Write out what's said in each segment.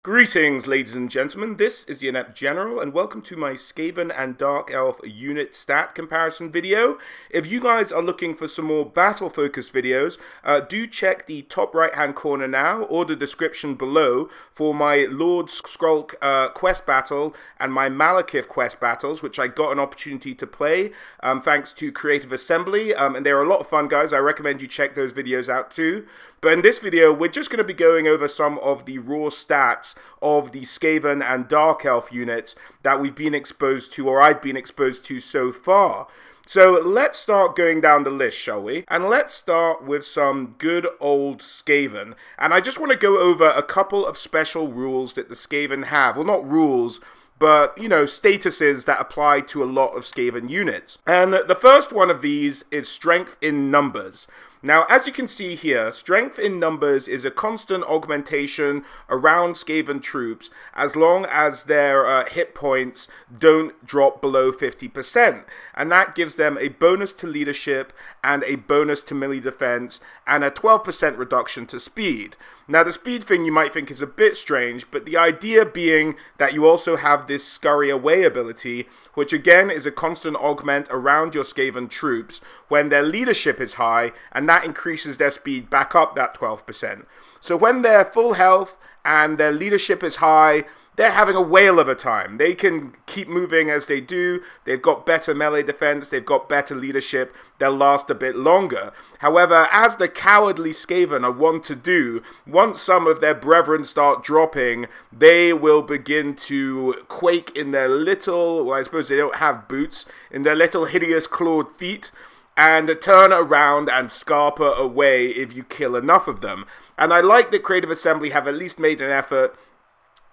Greetings, ladies and gentlemen, this is the Inept General, and welcome to my Skaven and Dark Elf unit stat comparison video. If you guys are looking for some more battle-focused videos, do check the top right-hand corner now, or the description below, for my Lord Skrolk quest battle and my Malekith quest battles, which I got an opportunity to play, thanks to Creative Assembly, and they're a lot of fun, guys. I recommend you check those videos out too. But in this video, we're just going to be going over some of the raw stats of the Skaven and Dark Elf units that we've been exposed to, or I've been exposed to so far. So let's start going down the list, shall we? And let's start with some good old Skaven. And I just want to go over a couple of special rules that the Skaven have. Well, not rules, but, you know, statuses that apply to a lot of Skaven units. And the first one of these is strength in numbers. Now, as you can see here, strength in numbers is a constant augmentation around Skaven troops as long as their hit points don't drop below 50%. And that gives them a bonus to leadership and a bonus to melee defense and a 12% reduction to speed. Now, the speed thing you might think is a bit strange, but the idea being that you also have this scurry away ability, which again is a constant augment around your Skaven troops when their leadership is high, and that increases their speed back up that 12%. So when they're full health and their leadership is high, they're having a whale of a time. They can keep moving as they do. They've got better melee defense. They've got better leadership. They'll last a bit longer. However, as the cowardly Skaven are wont to do, once some of their brethren start dropping, they will begin to quake in their little, well, I suppose they don't have boots, in their little hideous clawed feet, and turn around and scarper away if you kill enough of them. And I like that Creative Assembly have at least made an effort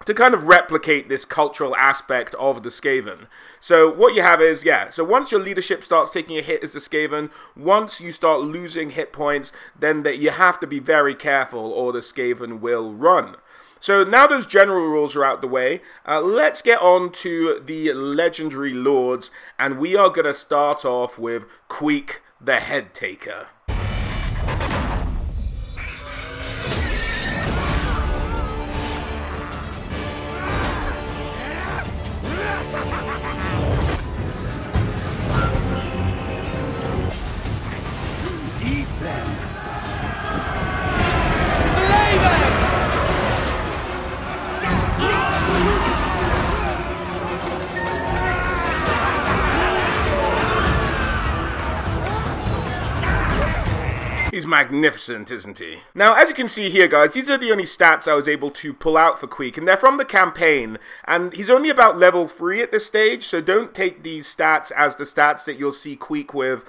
to kind of replicate this cultural aspect of the Skaven. So what you have is, so once your leadership starts taking a hit as the Skaven, once you start losing hit points, then you have to be very careful or the Skaven will run. So now those general rules are out the way, let's get on to the legendary lords, and we are going to start off with Queek the Headtaker. He's magnificent, isn't he? Now, as you can see here, guys, these are the only stats I was able to pull out for Queek, and they're from the campaign, and he's only about level 3 at this stage, so don't take these stats as the stats that you'll see Queek with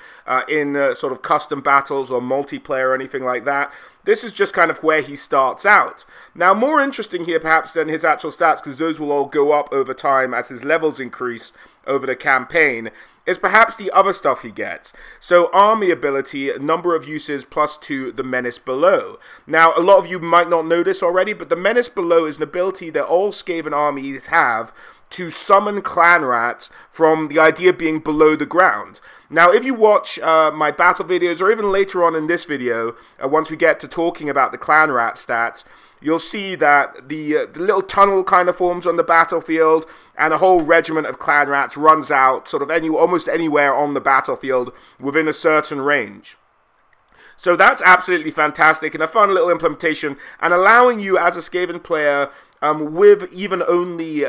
in sort of custom battles or multiplayer or anything like that. This is just kind of where he starts out. Now, more interesting here perhaps than his actual stats, because those will all go up over time as his levels increase over the campaign, is perhaps the other stuff he gets. So army ability, number of uses +2 the menace below. Now, a lot of you might not know this already, but the menace below is an ability that all Skaven armies have to summon Clanrats from the idea being below the ground. Now, if you watch my battle videos, or even later on in this video, once we get to talking about the Clanrat stats, you'll see that the little tunnel kind of forms on the battlefield, and a whole regiment of Clanrats runs out sort of almost anywhere on the battlefield within a certain range. So that's absolutely fantastic and a fun little implementation, and allowing you as a Skaven player with even only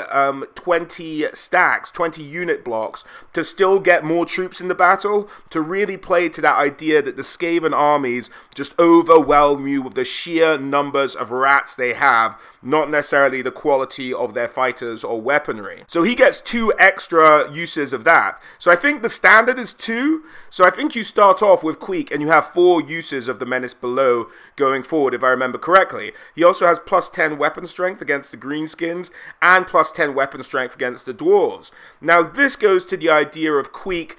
20 stacks, 20 unit blocks, to still get more troops in the battle, to really play to that idea that the Skaven armies just overwhelm you with the sheer numbers of rats they have, not necessarily the quality of their fighters or weaponry. So he gets 2 extra uses of that. So I think the standard is 2, so I think you start off with Queek and you have 4 uses of the menace below going forward, if I remember correctly. He also has +10 weapon strength against the greenskins and +10 weapon strength against the dwarves. Now this goes to the idea of Queek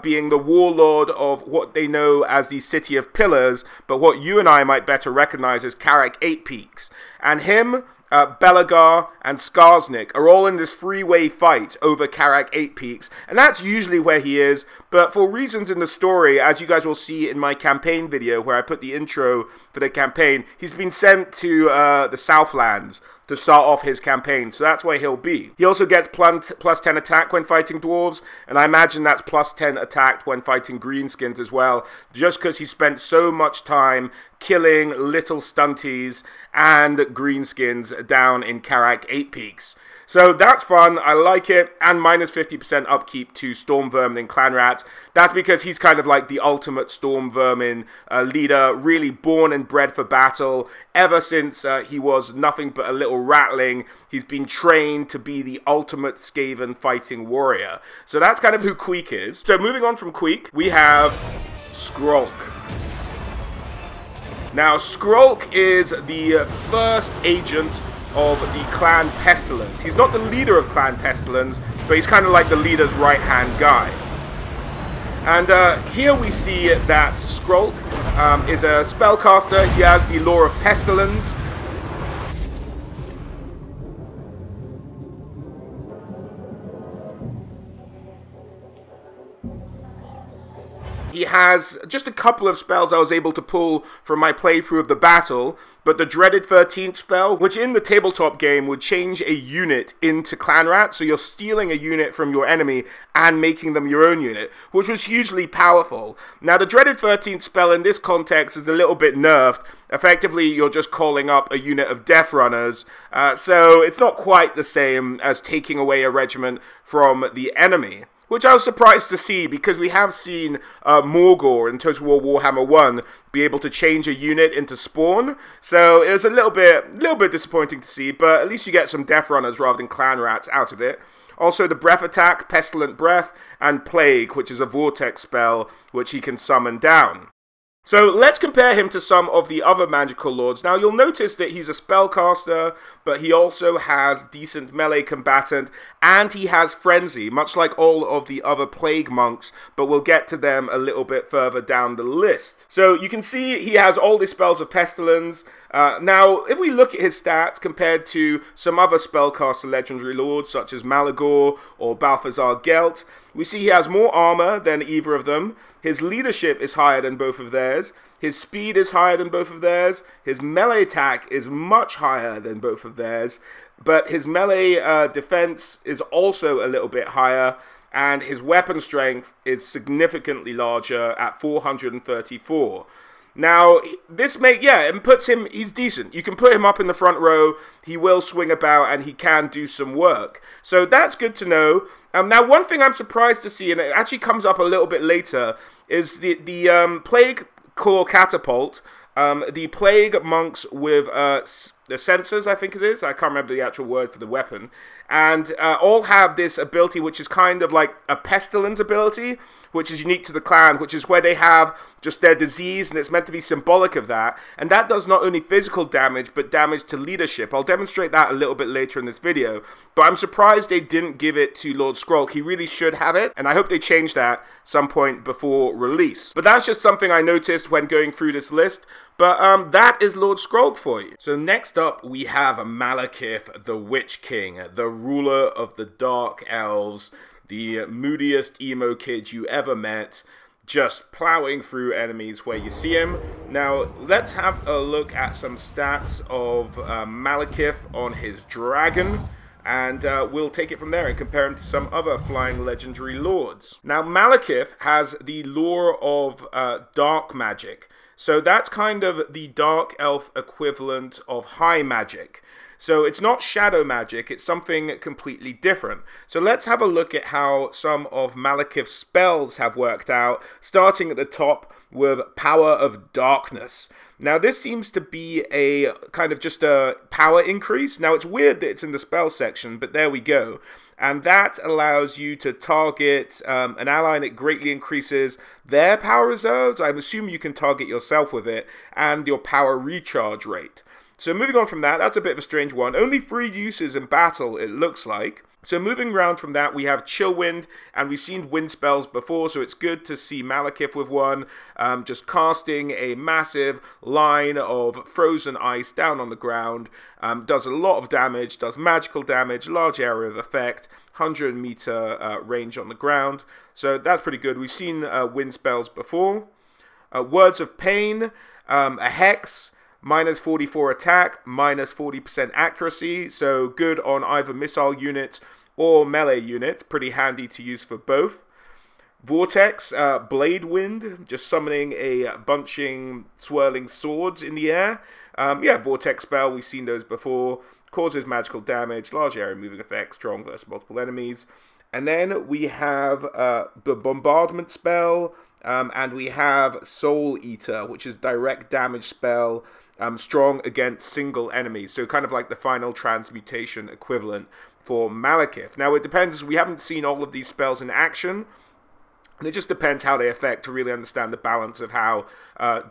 being the warlord of what they know as the City of Pillars, but what you and I might better recognize as Carrack 8 Peaks. And him, Belagar and Skarsnik are all in this three-way fight over Carrack 8 Peaks, and that's usually where he is. but for reasons in the story, as you guys will see in my campaign video where I put the intro for the campaign, he's been sent to the Southlands to start off his campaign, so that's where he'll be. He also gets plus 10 attack when fighting dwarves, and I imagine that's plus 10 attack when fighting greenskins as well, just because he spent so much time killing little stunties and greenskins down in Karak 8 Peaks. So that's fun, I like it, and minus 50% upkeep to Stormvermin and Clanrat. That's because he's kind of like the ultimate Stormvermin leader, really born and bred for battle. Ever since he was nothing but a little ratling, he's been trained to be the ultimate Skaven fighting warrior. So that's kind of who Queek is. So moving on from Queek, we have Skrolk. Now, Skrolk is the first agent of the Clan Pestilence. He's not the leader of Clan Pestilence, but he's kind of like the leader's right-hand guy. And here we see that Skrolk is a spellcaster. He has the Lore of Pestilence. He has just a couple of spells I was able to pull from my playthrough of the battle, but the dreaded 13th spell, which in the tabletop game would change a unit into Clanrat, so you're stealing a unit from your enemy and making them your own unit, which was hugely powerful. Now the dreaded 13th spell in this context is a little bit nerfed. Effectively, you're just calling up a unit of Death Runners, so it's not quite the same as taking away a regiment from the enemy. Which I was surprised to see, because we have seen Morgor in Total War Warhammer 1 be able to change a unit into Spawn. So it was a little bit disappointing to see, but at least you get some Death Runners rather than Clanrats out of it. Also the Breath Attack, Pestilent Breath, and Plague, which is a Vortex spell which he can summon down. So let's compare him to some of the other magical lords. Now you'll notice that he's a spellcaster, but he also has decent melee combatant, and he has frenzy, much like all of the other plague monks, but we'll get to them a little bit further down the list. So you can see he has all the spells of pestilence. Now, if we look at his stats compared to some other spellcaster legendary lords, such as Malagor or Balthazar Gelt, we see he has more armor than either of them. His leadership is higher than both of theirs. His speed is higher than both of theirs. His melee attack is much higher than both of theirs. But his melee defense is also a little bit higher. And his weapon strength is significantly larger at 434. Now, this puts him, he's decent. You can put him up in the front row, he will swing about, and he can do some work. So that's good to know. Now, one thing I'm surprised to see, and it actually comes up a little bit later, is the Plagueclaw catapult. The plague monks with the censers, I think it is. I can't remember the actual word for the weapon. And all have this ability, which is kind of like a pestilence ability, which is unique to the clan, which is where they have just their disease, and it's meant to be symbolic of that. And that does not only physical damage, but damage to leadership. I'll demonstrate that a little bit later in this video. But I'm surprised they didn't give it to Lord Skrolk. He really should have it, and I hope they change that some point before release. But that's just something I noticed when going through this list. But that is Lord Skrolk for you. So next up, we have Malekith, the Witch King, the ruler of the Dark Elves, the moodiest emo kid you ever met, just plowing through enemies where you see him. Now, let's have a look at some stats of Malekith on his dragon, and we'll take it from there and compare him to some other flying legendary lords. Now, Malekith has the lore of dark magic. So that's kind of the Dark Elf equivalent of high magic. So it's not shadow magic, it's something completely different. So let's have a look at how some of Malekith's spells have worked out, starting at the top with Power of Darkness. Now this seems to be a kind of just a power increase. Now it's weird that it's in the spell section, but there we go. And that allows you to target an ally, and it greatly increases their power reserves. I assume you can target yourself with it, and your power recharge rate. So moving on from that, that's a bit of a strange one. Only 3 uses in battle, it looks like. So moving around from that, we have Chill Wind, and we've seen wind spells before, so it's good to see Malekith with one, just casting a massive line of frozen ice down on the ground, does a lot of damage, does magical damage, large area of effect, 100-meter range on the ground, so that's pretty good. We've seen wind spells before. Words of Pain, a Hex, minus 44 attack, minus 40% accuracy, so good on either missile units or melee units, pretty handy to use for both. Vortex, Blade Wind, just summoning a bunching, swirling swords in the air. Yeah, Vortex spell, we've seen those before, causes magical damage, large area moving effect, strong versus multiple enemies. And then we have the Bombardment spell, and we have Soul Eater, which is direct damage spell, strong against single enemies, so kind of like the final transmutation equivalent for Malekith. Now it depends, we haven't seen all of these spells in action, and it just depends how they affect to really understand the balance of how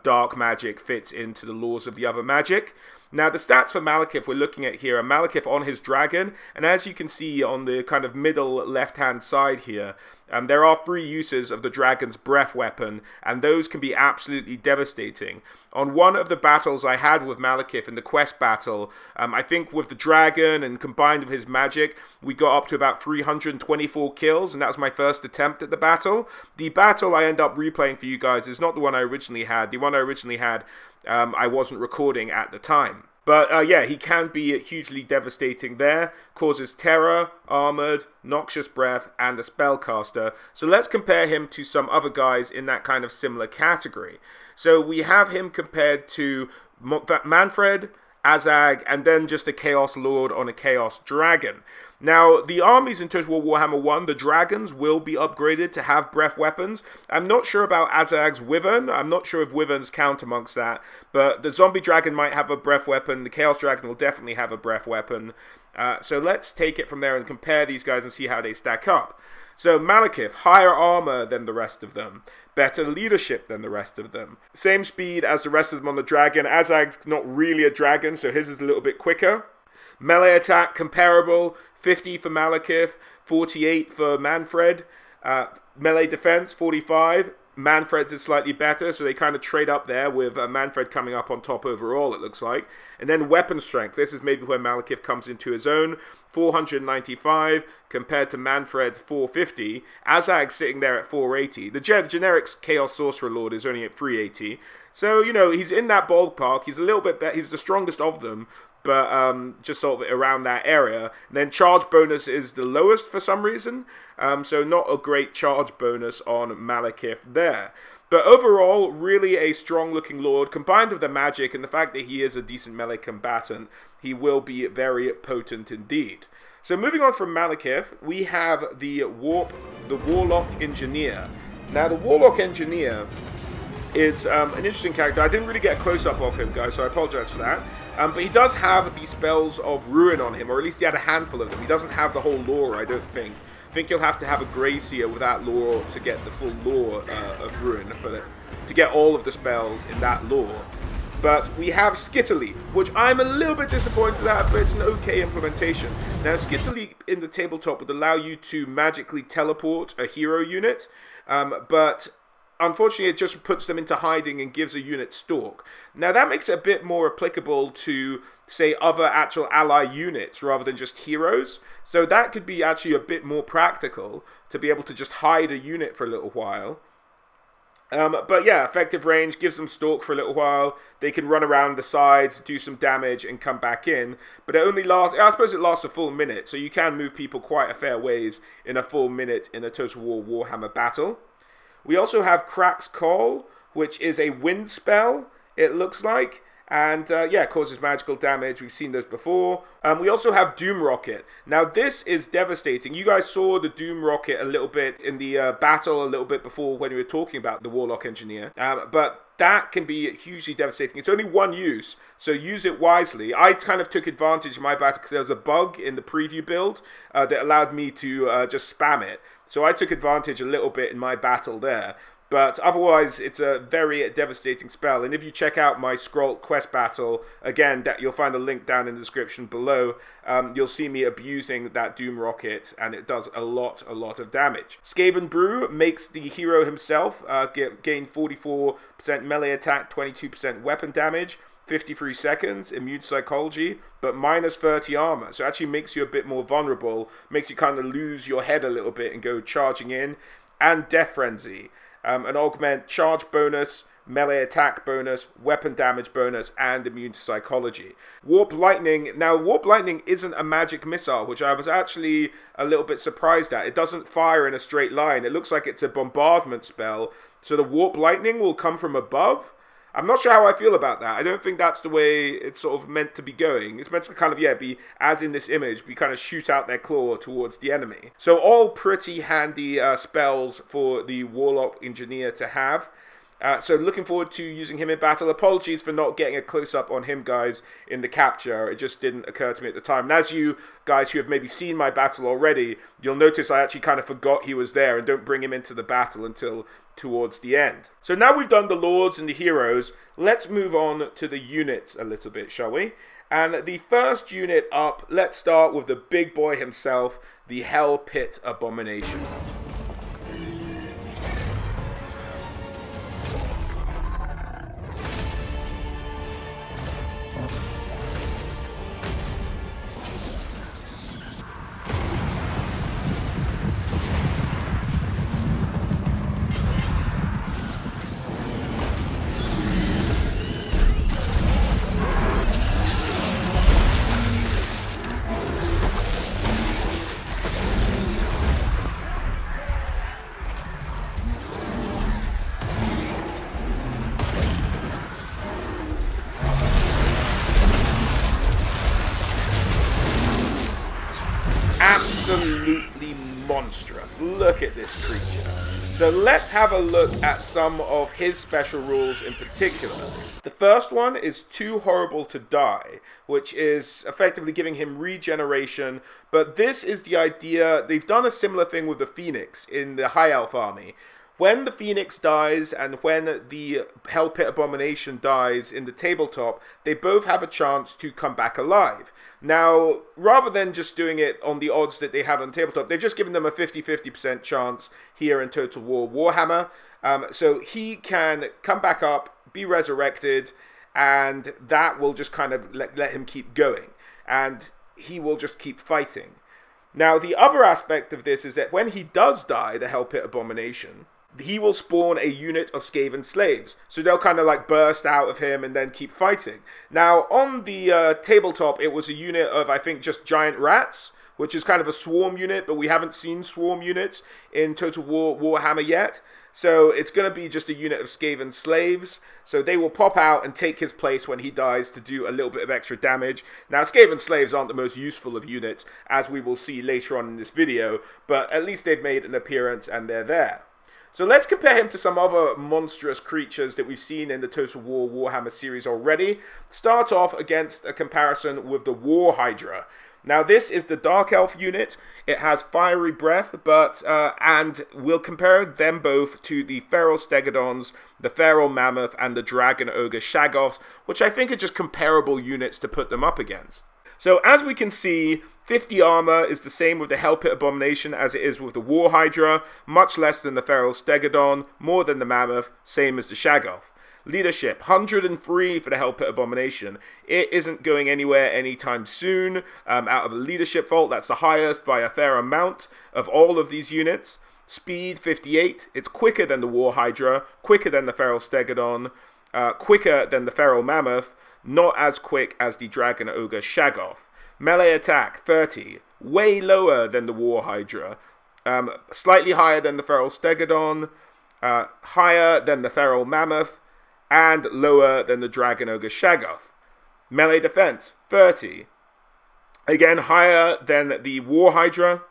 dark magic fits into the laws of the other magic. Now the stats for Malekith we're looking at here are Malekith on his dragon, and as you can see on the kind of middle left hand side here, there are 3 uses of the dragon's breath weapon, and those can be absolutely devastating. On one of the battles I had with Malekith in the quest battle, I think with the dragon and combined with his magic, we got up to about 324 kills, and that was my first attempt at the battle. The battle I end up replaying for you guys is not the one I originally had. The one I originally had, I wasn't recording at the time. But yeah, he can be hugely devastating there, causes terror, armored, noxious breath, and a spellcaster. So let's compare him to some other guys in that kind of similar category. So we have him compared to Mannfred, Azag, and then just a Chaos Lord on a Chaos Dragon. Now, the armies in Total War Warhammer 1, the dragons will be upgraded to have breath weapons. I'm not sure about Azag's Wyvern. I'm not sure if Wyverns count amongst that, but the zombie dragon might have a breath weapon. The Chaos Dragon will definitely have a breath weapon. So let's take it from there and compare these guys and see how they stack up. So Malekith, higher armor than the rest of them, better leadership than the rest of them, same speed as the rest of them on the dragon. Azag's not really a dragon, so his is a little bit quicker. Melee attack comparable, 50 for Malekith, 48 for Mannfred. Melee defense, 45. Mannfred's is slightly better, so they kind of trade up there with Mannfred coming up on top overall, it looks like. And then weapon strength, this is maybe where Malekith comes into his own, 495 compared to Mannfred's 450. Azag sitting there at 480. The generic Chaos Sorcerer Lord is only at 380. So, you know, he's in that ballpark. He's a little bit better. He's the strongest of them, but just sort of around that area. And then charge bonus is the lowest for some reason, so not a great charge bonus on Malekith there. But overall, really a strong looking Lord, combined with the magic and the fact that he is a decent melee combatant, he will be very potent indeed. So moving on from Malekith, we have the Warlock Engineer. Now the Warlock Engineer is an interesting character. I didn't really get a close-up of him, guys, so I apologize for that. But he does have the spells of Ruin on him, or at least he had a handful of them. He doesn't have the whole lore, I don't think. I think you'll have to have a Gracier with that lore to get the full lore of Ruin, to get all of the spells in that lore. But we have Skitterleap, which I'm a little bit disappointed at, but it's an okay implementation. Now, Skitterleap in the tabletop would allow you to magically teleport a hero unit, but unfortunately, it just puts them into hiding and gives a unit stalk. Now, that makes it a bit more applicable to, say, other actual ally units rather than just heroes. So that could be actually a bit more practical to be able to just hide a unit for a little while. But yeah, effective range, gives them stalk for a little while. They can run around the sides, do some damage, and come back in. But it only lasts, I suppose it lasts a full minute, so you can move people quite a fair ways in a full minute in a Total War Warhammer battle. We also have Crack's Call, which is a wind spell, it looks like. And yeah, causes magical damage. We've seen those before. We also have Doom Rocket. Now this is devastating. You guys saw the Doom Rocket a little bit in the battle a little bit before when we were talking about the Warlock Engineer. But that can be hugely devastating. It's only one use, so use it wisely. I kind of took advantage of my battle because there was a bug in the preview build that allowed me to just spam it. So I took advantage a little bit in my battle there. But otherwise, it's a very devastating spell. And if you check out my Skrolk quest battle, again, you'll find a link down in the description below. You'll see me abusing that Doom Rocket, and it does a lot of damage. Skaven Brew makes the hero himself gain 44% melee attack, 22% weapon damage, 53 seconds, immune psychology, but minus 30 armor. So it actually makes you a bit more vulnerable, makes you kind of lose your head a little bit and go charging in. And Death Frenzy. An augment charge bonus, melee attack bonus, weapon damage bonus, and immune to psychology. Warp Lightning. Now, Warp Lightning isn't a magic missile, which I was actually a little bit surprised at. It doesn't fire in a straight line. It looks like it's a bombardment spell. So the Warp Lightning will come from above. I'm not sure how I feel about that. I don't think that's the way it's sort of meant to be going. It's meant to kind of, yeah, be, as in this image, be kind of shoot out their claw towards the enemy. So all pretty handy spells for the Warlock Engineer to have. So looking forward to using him in battle. Apologies for not getting a close-up on him, guys, in the capture. It just didn't occur to me at the time. And as you guys who have maybe seen my battle already, you'll notice I actually kind of forgot he was there and don't bring him into the battle until towards the end. So now we've done the lords and the heroes, let's move on to the units a little bit, shall we? And the first unit up, let's start with the big boy himself, the Hell Pit Abomination. Absolutely monstrous. Look at this creature. So let's have a look at some of his special rules in particular. The first one is too horrible to die, which is effectively giving him regeneration, but this is the idea. They've done a similar thing with the Phoenix in the High Elf army. When the Phoenix dies and when the Hell Pit Abomination dies in the tabletop, they both have a chance to come back alive. Now, rather than just doing it on the odds that they had on tabletop, they've just given them a 50-50% chance here in Total War Warhammer. So he can come back up, be resurrected, and that will just kind of let him keep going. And he will just keep fighting. Now, the other aspect of this is that when he does die, the Hell Pit Abomination, he will spawn a unit of Skaven slaves. So they'll kind of like burst out of him and then keep fighting. Now, on the tabletop, it was a unit of, I think, just giant rats, which is kind of a swarm unit, but we haven't seen swarm units in Total War Warhammer yet. So it's going to be just a unit of Skaven slaves. So they will pop out and take his place when he dies to do a little bit of extra damage. Now, Skaven slaves aren't the most useful of units, as we will see later on in this video, but at least they've made an appearance and they're there. So let's compare him to some other monstrous creatures that we've seen in the Total War Warhammer series already. Start off against a comparison with the War Hydra. Now this is the Dark Elf unit. It has fiery breath, but and we'll compare them both to the Feral Stegodons, the Feral Mammoth, and the Dragon Ogre Shaggoths, which I think are just comparable units to put them up against. So as we can see, 50 armor is the same with the Hell Pit Abomination as it is with the War Hydra, much less than the Feral Stegodon, more than the Mammoth, same as the Shaggoth. Leadership, 103 for the Hell Pit Abomination. It isn't going anywhere anytime soon. Out of the leadership vault, that's the highest by a fair amount of all of these units. Speed, 58. It's quicker than the War Hydra, quicker than the Feral Stegodon, quicker than the Feral Mammoth, not as quick as the Dragon Ogre Shaggoth. Melee attack, 30. Way lower than the War Hydra. Slightly higher than the Feral Stegodon. Higher than the Feral Mammoth. And lower than the Dragon Ogre Shaggoth. Melee defense, 30. Again, higher than the War Hydra.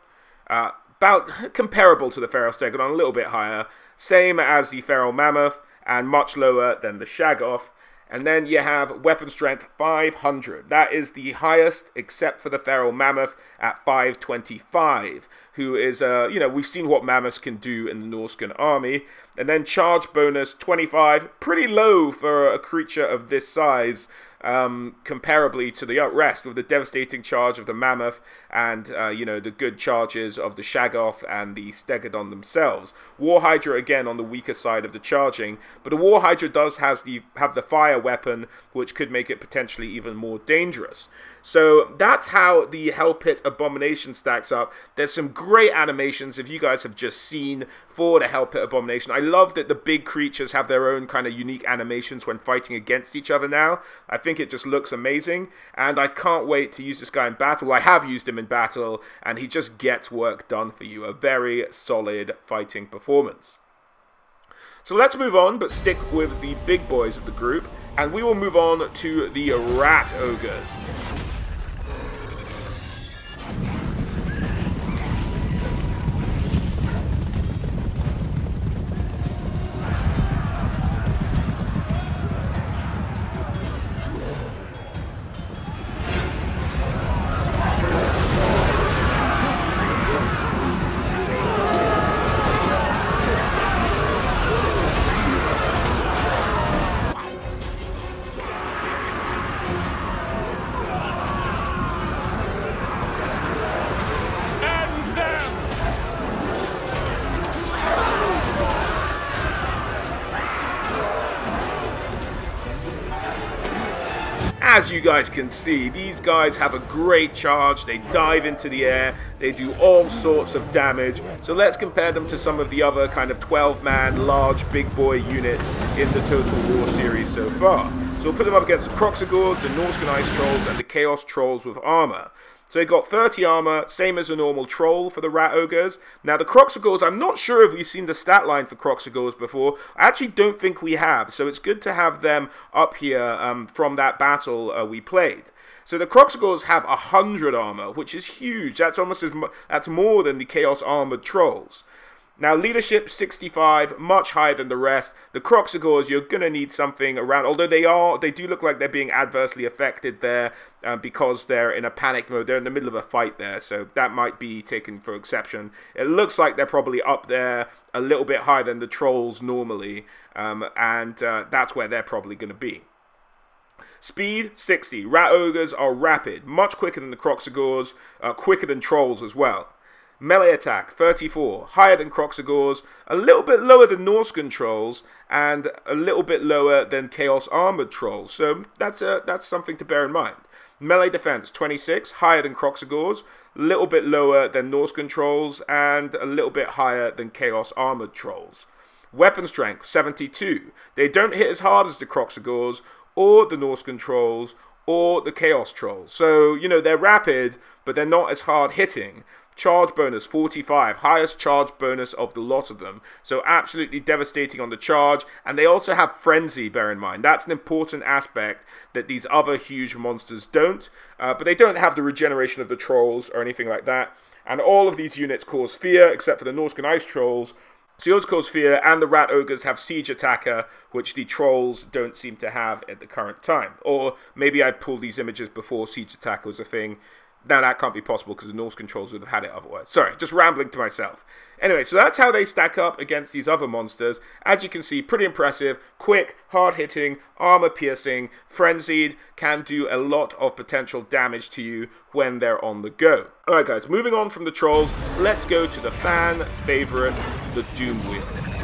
About comparable to the Feral Stegodon, a little bit higher. Same as the Feral Mammoth. And much lower than the Shaggoth. And then you have weapon strength 500. That is the highest, except for the feral mammoth at 525, who is, we've seen what mammoths can do in the Norscan army. And then charge bonus 25, pretty low for a creature of this size, comparably to the rest, with the devastating charge of the mammoth and the good charges of the Shaggoth and the Stegodon themselves. War Hydra again on the weaker side of the charging, but the War Hydra does have the fire weapon, which could make it potentially even more dangerous. So that's how the Hell Pit Abomination stacks up. There's some great animations, if you guys have just seen, for the Hell Pit Abomination. I love that the big creatures have their own kind of unique animations when fighting against each other now. I think it just looks amazing, and I can't wait to use this guy in battle. I have used him in battle, and he just gets work done for you. A very solid fighting performance. So let's move on, but stick with the big boys of the group, and we will move on to the Rat Ogres. As you guys can see, these guys have a great charge. They dive into the air. They do all sorts of damage. So let's compare them to some of the other kind of 12-man large big boy units in the Total War series so far. So we'll put them up against the Kroxigors, the Norscan Ice Trolls, and the Chaos Trolls with armor. So they got 30 armor, same as a normal troll for the Rat Ogres. Now the Kroxigors, I'm not sure if we've seen the stat line for Kroxigors before. I actually don't think we have, so it's good to have them up here from that battle we played. So the Kroxigors have 100 armor, which is huge. That's almost that's more than the Chaos Armored Trolls. Now, leadership 65, much higher than the rest. The Kroxigors, you're going to need something around, although they do look like they're being adversely affected there because they're in a panic mode. They're in the middle of a fight there, so that might be taken for exception. It looks like they're probably up there a little bit higher than the Trolls normally, and that's where they're probably going to be. Speed, 60. Rat Ogres are rapid, much quicker than the Kroxigors, quicker than Trolls as well. Melee attack, 34, higher than Kroxigors, a little bit lower than Norscan Trolls, and a little bit lower than Chaos Armored Trolls. So that's something to bear in mind. Melee defense, 26, higher than Kroxigors, a little bit lower than Norscan Trolls, and a little bit higher than Chaos Armored Trolls. Weapon strength, 72. They don't hit as hard as the Kroxigors, or the Norscan Trolls, or the Chaos Trolls. So, they're rapid, but they're not as hard hitting. Charge bonus 45, highest charge bonus of the lot of them. So absolutely devastating on the charge. And they also have frenzy, bear in mind. That's an important aspect that these other huge monsters don't. But they don't have the regeneration of the trolls or anything like that. And all of these units cause fear, except for the Norscan Ice Trolls. So yours cause fear, and the Rat Ogres have Siege Attacker, which the Trolls don't seem to have at the current time. Or maybe I'd pull these images before Siege Attacker was a thing. Now that can't be possible because the Norscan Trolls would have had it otherwise. Sorry, just rambling to myself. Anyway, so that's how they stack up against these other monsters. As you can see, pretty impressive. Quick, hard-hitting, armor-piercing, frenzied, can do a lot of potential damage to you when they're on the go. Alright guys, moving on from the Trolls, let's go to the fan favorite, the Doomwheel.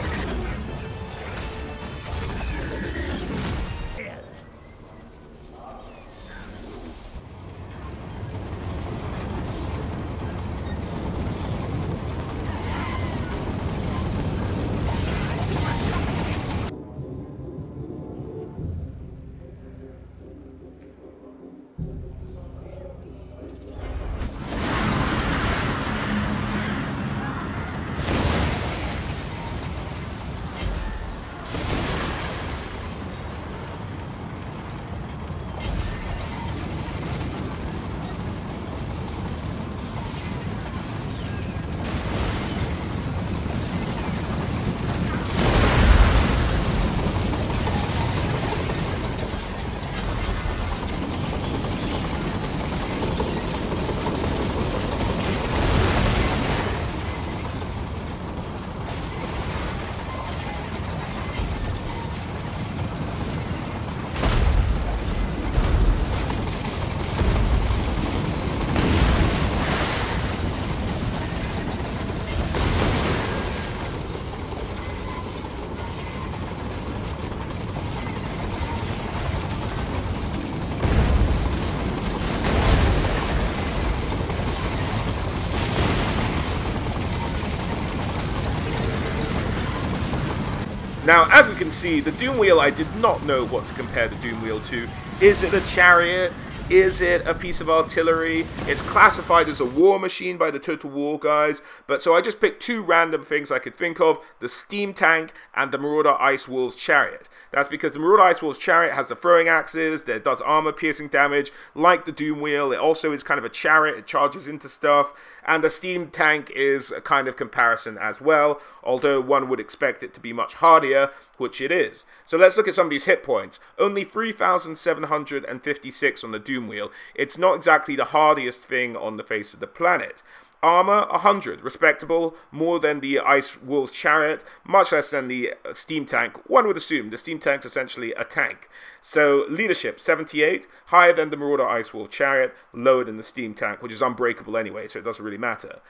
Now, as we can see, the Doomwheel, I did not know what to compare the Doomwheel to. Is it a chariot? Is it a piece of artillery? It's classified as a war machine by the Total War guys, but so I just picked two random things I could think of, the Steam Tank and the Marauder Ice Wolves Chariot. That's because the Marauder Ice Wolves Chariot has the throwing axes, that does armor-piercing damage, like the Doomwheel. It also is kind of a chariot, it charges into stuff, and the Steam Tank is a kind of comparison as well, although one would expect it to be much hardier, which it is. So let's look at some of these hit points. Only 3,756 on the Doomwheel. It's not exactly the hardiest thing on the face of the planet. Armor, 100, respectable, more than the Ice Wolves Chariot, much less than the Steam Tank. One would assume the Steam Tank's essentially a tank. So leadership, 78, higher than the Marauder Ice Wolf Chariot, lower than the Steam Tank, which is unbreakable anyway, so it doesn't really matter.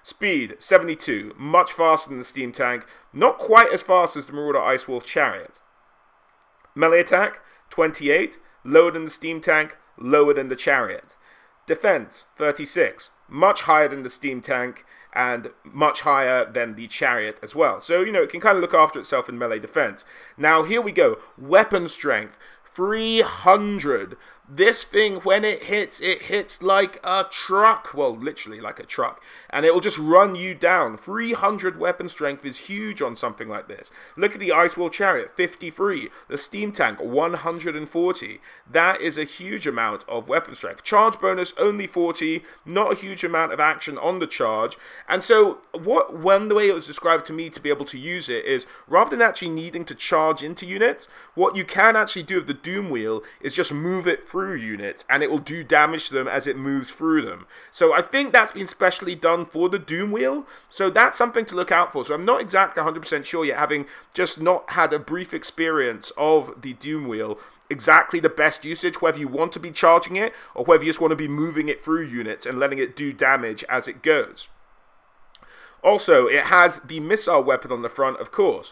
Speed, 72, much faster than the Steam Tank, not quite as fast as the Marauder Ice Wolf Chariot. Melee attack, 28, lower than the Steam Tank, lower than the Chariot. Defense, 36, much higher than the Steam Tank, and much higher than the Chariot as well. So, you know, it can kind of look after itself in melee defense. Now, here we go. Weapon strength, 300. This thing, when it hits like a truck. Well, literally like a truck. And it will just run you down. 300 weapon strength is huge on something like this. Look at the Ice Wolf Chariot, 53. The Steam Tank, 140. That is a huge amount of weapon strength. Charge bonus, only 40. Not a huge amount of action on the charge. And so, the way it was described to me to be able to use it is, rather than actually needing to charge into units, what you can actually do with the Doomwheel is just move it through units, and it will do damage to them as it moves through them. So I think that's been specially done for the Doomwheel, so that's something to look out for. So I'm not exactly 100% sure yet, having just not had a brief experience of the Doomwheel, exactly the best usage, whether you want to be charging it, or whether you just want to be moving it through units and letting it do damage as it goes. Also, it has the missile weapon on the front, of course.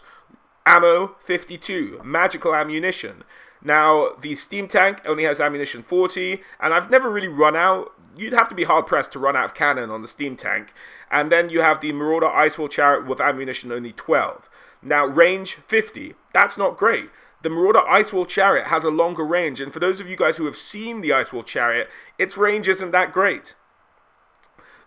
Ammo, 52. Magical ammunition. Now, the Steam Tank only has ammunition 40, and I've never really run out. You'd have to be hard-pressed to run out of cannon on the Steam Tank. And then you have the Marauder Ice Wolf Chariot with ammunition only 12. Now, range, 50. That's not great. The Marauder Ice Wolf Chariot has a longer range, and for those of you guys who have seen the Ice Wolf Chariot, its range isn't that great.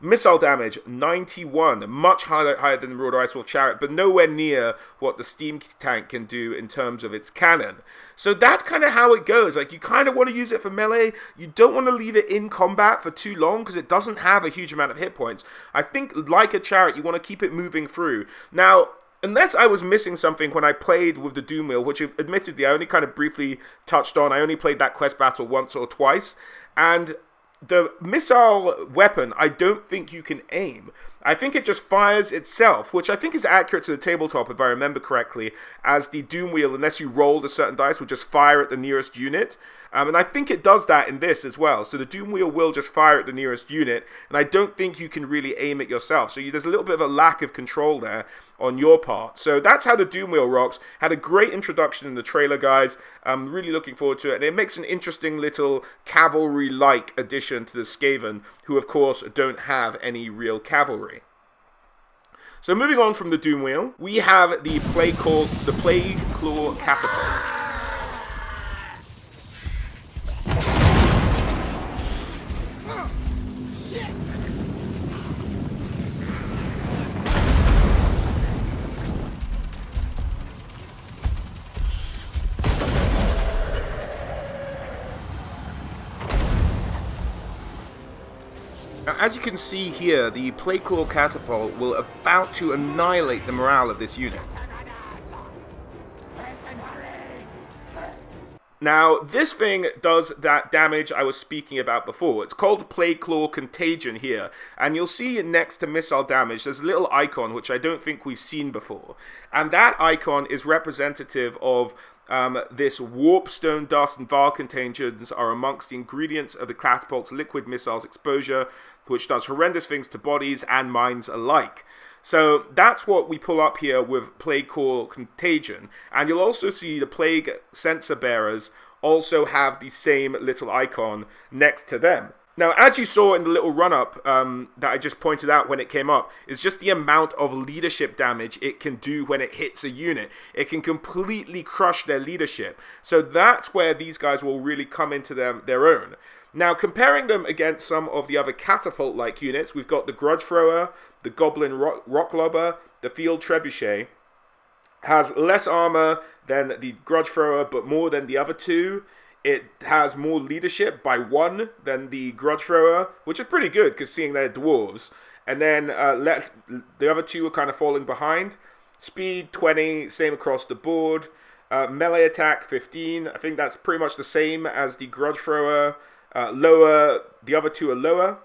Missile damage, 91, much higher than the Marauder Ice Wolf Chariot, but nowhere near what the Steam Tank can do in terms of its cannon. So that's kind of how it goes. Like, you kind of want to use it for melee. You don't want to leave it in combat for too long because it doesn't have a huge amount of hit points. I think, like a Chariot, you want to keep it moving through. Now, unless I was missing something when I played with the Doomwheel, which admittedly I only kind of briefly touched on. I only played that quest battle once or twice, and the missile weapon, I don't think you can aim. I think it just fires itself, which I think is accurate to the tabletop, if I remember correctly, as the Doomwheel, unless you rolled a certain dice, will just fire at the nearest unit. And I think it does that in this as well. So the Doomwheel will just fire at the nearest unit, and I don't think you can really aim it yourself. So there's a little bit of a lack of control there on your part. So that's how the Doomwheel rocks. Had a great introduction in the trailer, guys. I'm really looking forward to it. And it makes an interesting little cavalry-like addition to the Skaven, who of course don't have any real cavalry. So moving on from the Doomwheel, we have the Plagueclaw catapult. Now, as you can see here, the Plagueclaw catapult will about to annihilate the morale of this unit. Now, this thing does that damage I was speaking about before. It's called Plagueclaw Contagion here, and you'll see next to missile damage, there's a little icon which I don't think we've seen before. And that icon is representative of this warpstone dust and var contagions are amongst the ingredients of the catapult's liquid missiles exposure, which does horrendous things to bodies and minds alike. So that's what we pull up here with Plagueclaw Contagion. And you'll also see the Plague Censer Bearers also have the same little icon next to them. Now, as you saw in the little run-up that I just pointed out when it came up, is just the amount of leadership damage it can do when it hits a unit. It can completely crush their leadership. So that's where these guys will really come into their own. Now, comparing them against some of the other catapult-like units, we've got the Grudge Thrower, the Goblin Rock Lobber, the Field Trebuchet. Has less armor than the Grudge Thrower, but more than the other two. It has more leadership by 1 than the Grudge Thrower, which is pretty good, because seeing they're dwarves. And then the other two are kind of falling behind. Speed 20, same across the board. Melee attack 15. I think that's pretty much the same as the Grudge Thrower. Lower, the other two are lower.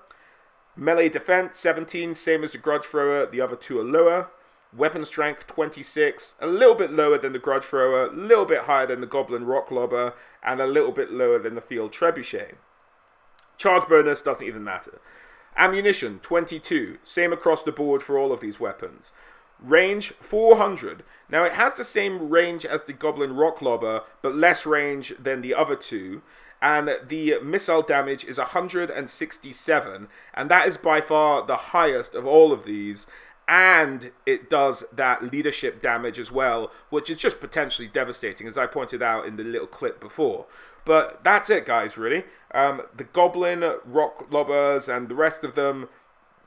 Melee defense 17, same as the Grudge Thrower. The other two are lower. Weapon strength 26, a little bit lower than the Grudge Thrower, a little bit higher than the Goblin Rock Lobber, and a little bit lower than the Field Trebuchet. Charge bonus doesn't even matter. Ammunition 22, same across the board for all of these weapons. Range 400. Now it has the same range as the Goblin Rock Lobber, but less range than the other two. And the missile damage is 167, and that is by far the highest of all of these. And it does that leadership damage as well, which is just potentially devastating, as I pointed out in the little clip before. But that's it, guys, really. The Goblin Rock Lobbers and the rest of them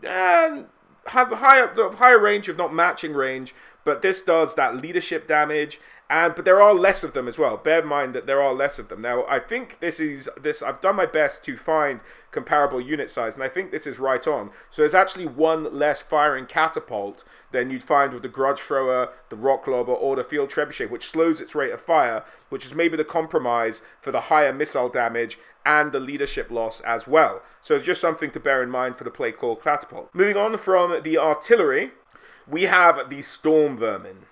have the higher range, if not matching range, but this does that leadership damage. But there are less of them as well. Bear in mind that there are less of them. Now, I think I've done my best to find comparable unit size, and I think this is right on. So there's actually 1 less firing catapult than you'd find with the Grudge Thrower, the Rock Lobber, or the Field Trebuchet, which slows its rate of fire, which is maybe the compromise for the higher missile damage and the leadership loss as well. So it's just something to bear in mind for the Plagueclaw catapult. Moving on from the artillery, we have the Stormvermin.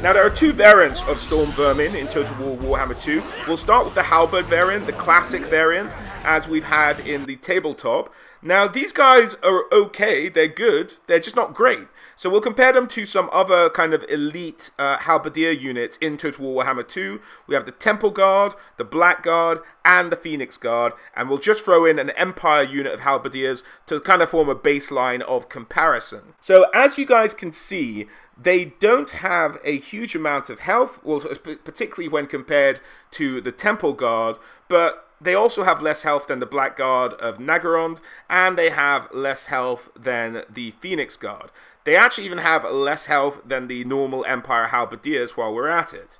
Now, there are 2 variants of Stormvermin in Total War Warhammer 2. We'll start with the Halberd variant, the classic variant, as we've had in the tabletop. Now, these guys are okay, they're good, they're just not great. So we'll compare them to some other kind of elite halberdier units in Total War Warhammer 2. We have the Temple Guard, the Black Guard, and the Phoenix Guard, and we'll just throw in an Empire unit of halberdiers to kind of form a baseline of comparison. So as you guys can see, they don't have a huge amount of health, well, particularly when compared to the Temple Guard, but they also have less health than the Black Guard of Nagarond, and they have less health than the Phoenix Guard. They actually even have less health than the normal Empire Halberdiers while we're at it.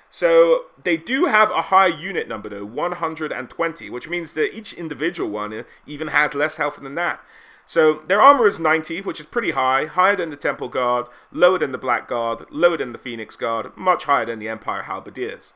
So they do have a high unit number though, 120, which means that each individual one even has less health than that. So their armor is 90, which is pretty high, higher than the Temple Guard, lower than the Black Guard, lower than the Phoenix Guard, much higher than the Empire Halberdiers.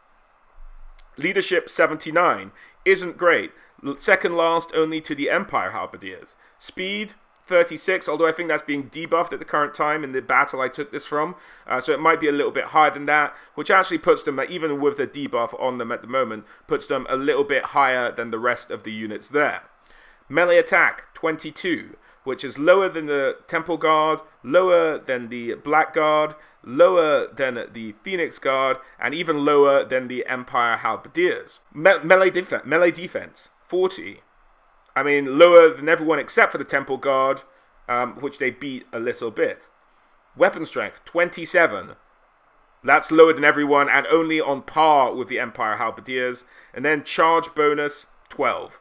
Leadership 79, isn't great, second last only to the Empire Halberdiers. Speed 36, although I think that's being debuffed at the current time in the battle I took this from, so it might be a little bit higher than that, which actually puts them, even with the debuff on them at the moment, puts them a little bit higher than the rest of the units there. Melee attack 22, which is lower than the Temple Guard, lower than the Black Guard, lower than the Phoenix Guard, and even lower than the Empire Halberdiers. Melee defense 40. I mean, lower than everyone except for the Temple Guard, which they beat a little bit. Weapon strength 27. That's lower than everyone and only on par with the Empire Halberdiers. And then charge bonus 12.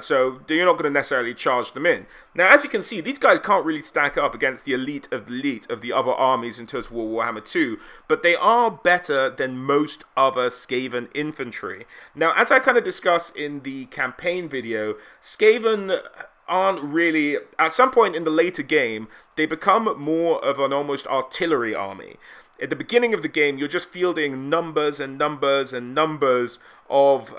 So you're not going to necessarily charge them in. Now, as you can see, these guys can't really stack up against the elite of the other armies in Total War Warhammer 2, but they are better than most other Skaven infantry. Now, as I kind of discussed in the campaign video, Skaven aren't really, at some point in the later game, they become more of an almost artillery army. At the beginning of the game, you're just fielding numbers and numbers and numbers of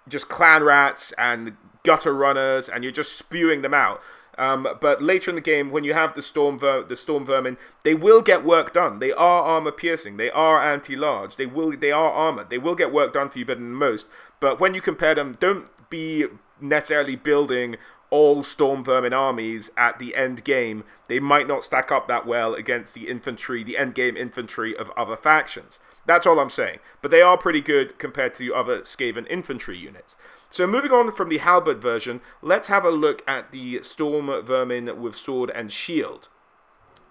just Clanrats and gutter runners, and you're just spewing them out. But later in the game, when you have the Stormvermin, they will get work done. They are armor piercing. They are anti-large. They are armored. They will get work done for you better than most. But when you compare them, don't be necessarily building all Stormvermin armies at the end game, they might not stack up that well against the infantry, the end game infantry of other factions. That's all I'm saying. But they are pretty good compared to other Skaven infantry units. So moving on from the halberd version, let's have a look at the Stormvermin with sword and shield.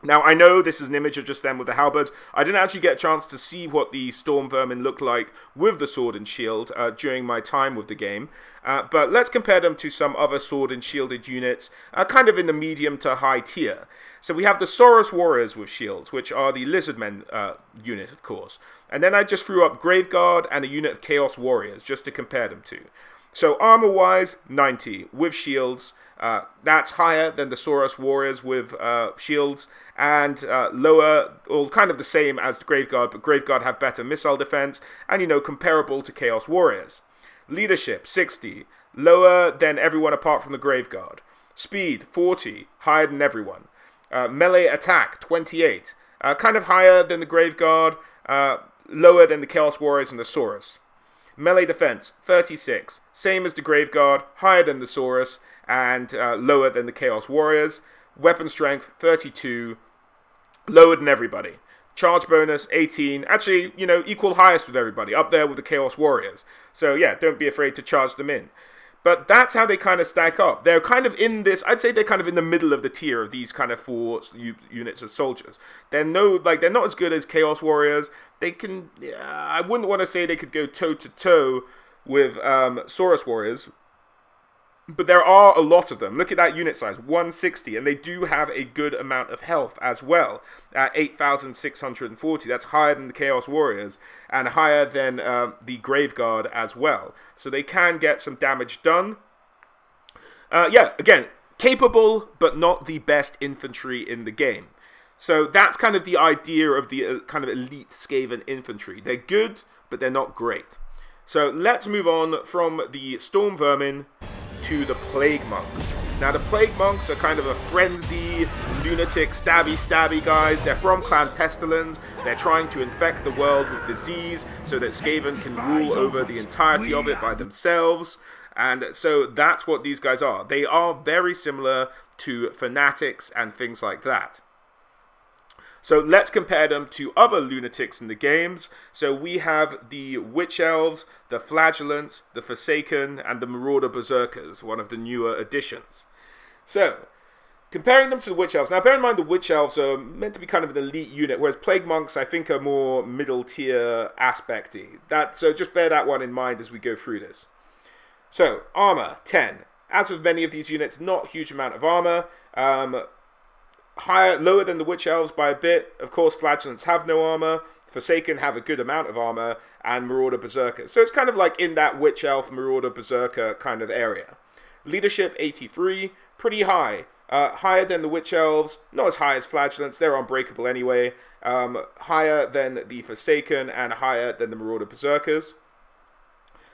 Now, I know this is an image of just them with the halberds. I didn't actually get a chance to see what the Stormvermin look like with the sword and shield during my time with the game. But let's compare them to some other sword and shielded units, kind of in the medium to high tier. So we have the Saurus Warriors with shields, which are the Lizardmen unit, of course. And then I just threw up Graveguard and a unit of Chaos Warriors, just to compare them to. So armor-wise, 90, with shields. That's higher than the Saurus Warriors with shields, and lower, or kind of the same as the Graveguard, but Graveguard have better missile defense, and, you know, comparable to Chaos Warriors. Leadership, 60, lower than everyone apart from the Graveguard. Speed, 40, higher than everyone. Melee attack, 28, kind of higher than the Graveguard, lower than the Chaos Warriors and the Saurus. Melee defense, 36, same as the Graveguard, higher than the Saurus, and lower than the Chaos Warriors. Weapon strength, 32, lower than everybody. Charge bonus, 18, actually, you know, equal highest with everybody, up there with the Chaos Warriors. So yeah, don't be afraid to charge them in. But that's how they kind of stack up. They're kind of in this, I'd say they're kind of in the middle of the tier of these kind of 4 units of soldiers. They're they're not as good as Chaos Warriors. They can, I wouldn't want to say they could go toe-to-toe with Saurus Warriors, but there are a lot of them. Look at that unit size, 160, and they do have a good amount of health as well, at 8,640. That's higher than the Chaos Warriors, and higher than the Graveguard as well. So they can get some damage done. Yeah, again, capable, but not the best infantry in the game. So that's kind of the idea of the kind of elite Skaven infantry. They're good, but they're not great. So let's move on from the Stormvermin to the Plague Monks. Now the Plague Monks are kind of a frenzy, lunatic, stabby guys. They're from Clan Pestilence. They're trying to infect the world with disease so that Skaven can rule over the entirety of it by themselves. And so that's what these guys are. They are very similar to fanatics and things like that. So let's compare them to other lunatics in the games. So we have the Witch Elves, the Flagellants, the Forsaken, and the Marauder Berserkers, one of the newer additions. So, comparing them to the Witch Elves. Now bear in mind the Witch Elves are meant to be kind of an elite unit, whereas Plague Monks I think are more middle tier aspecty. So just bear that one in mind as we go through this. So, armor, 10. As with many of these units, not a huge amount of armor. Lower than the Witch Elves by a bit. Of course, Flagellants have no armor. Forsaken have a good amount of armor. And Marauder Berserker. So it's kind of like in that Witch Elf, Marauder Berserker kind of area. Leadership, 83. Pretty high. Higher than the Witch Elves. Not as high as Flagellants. They're unbreakable anyway. Higher than the Forsaken. And higher than the Marauder Berserkers.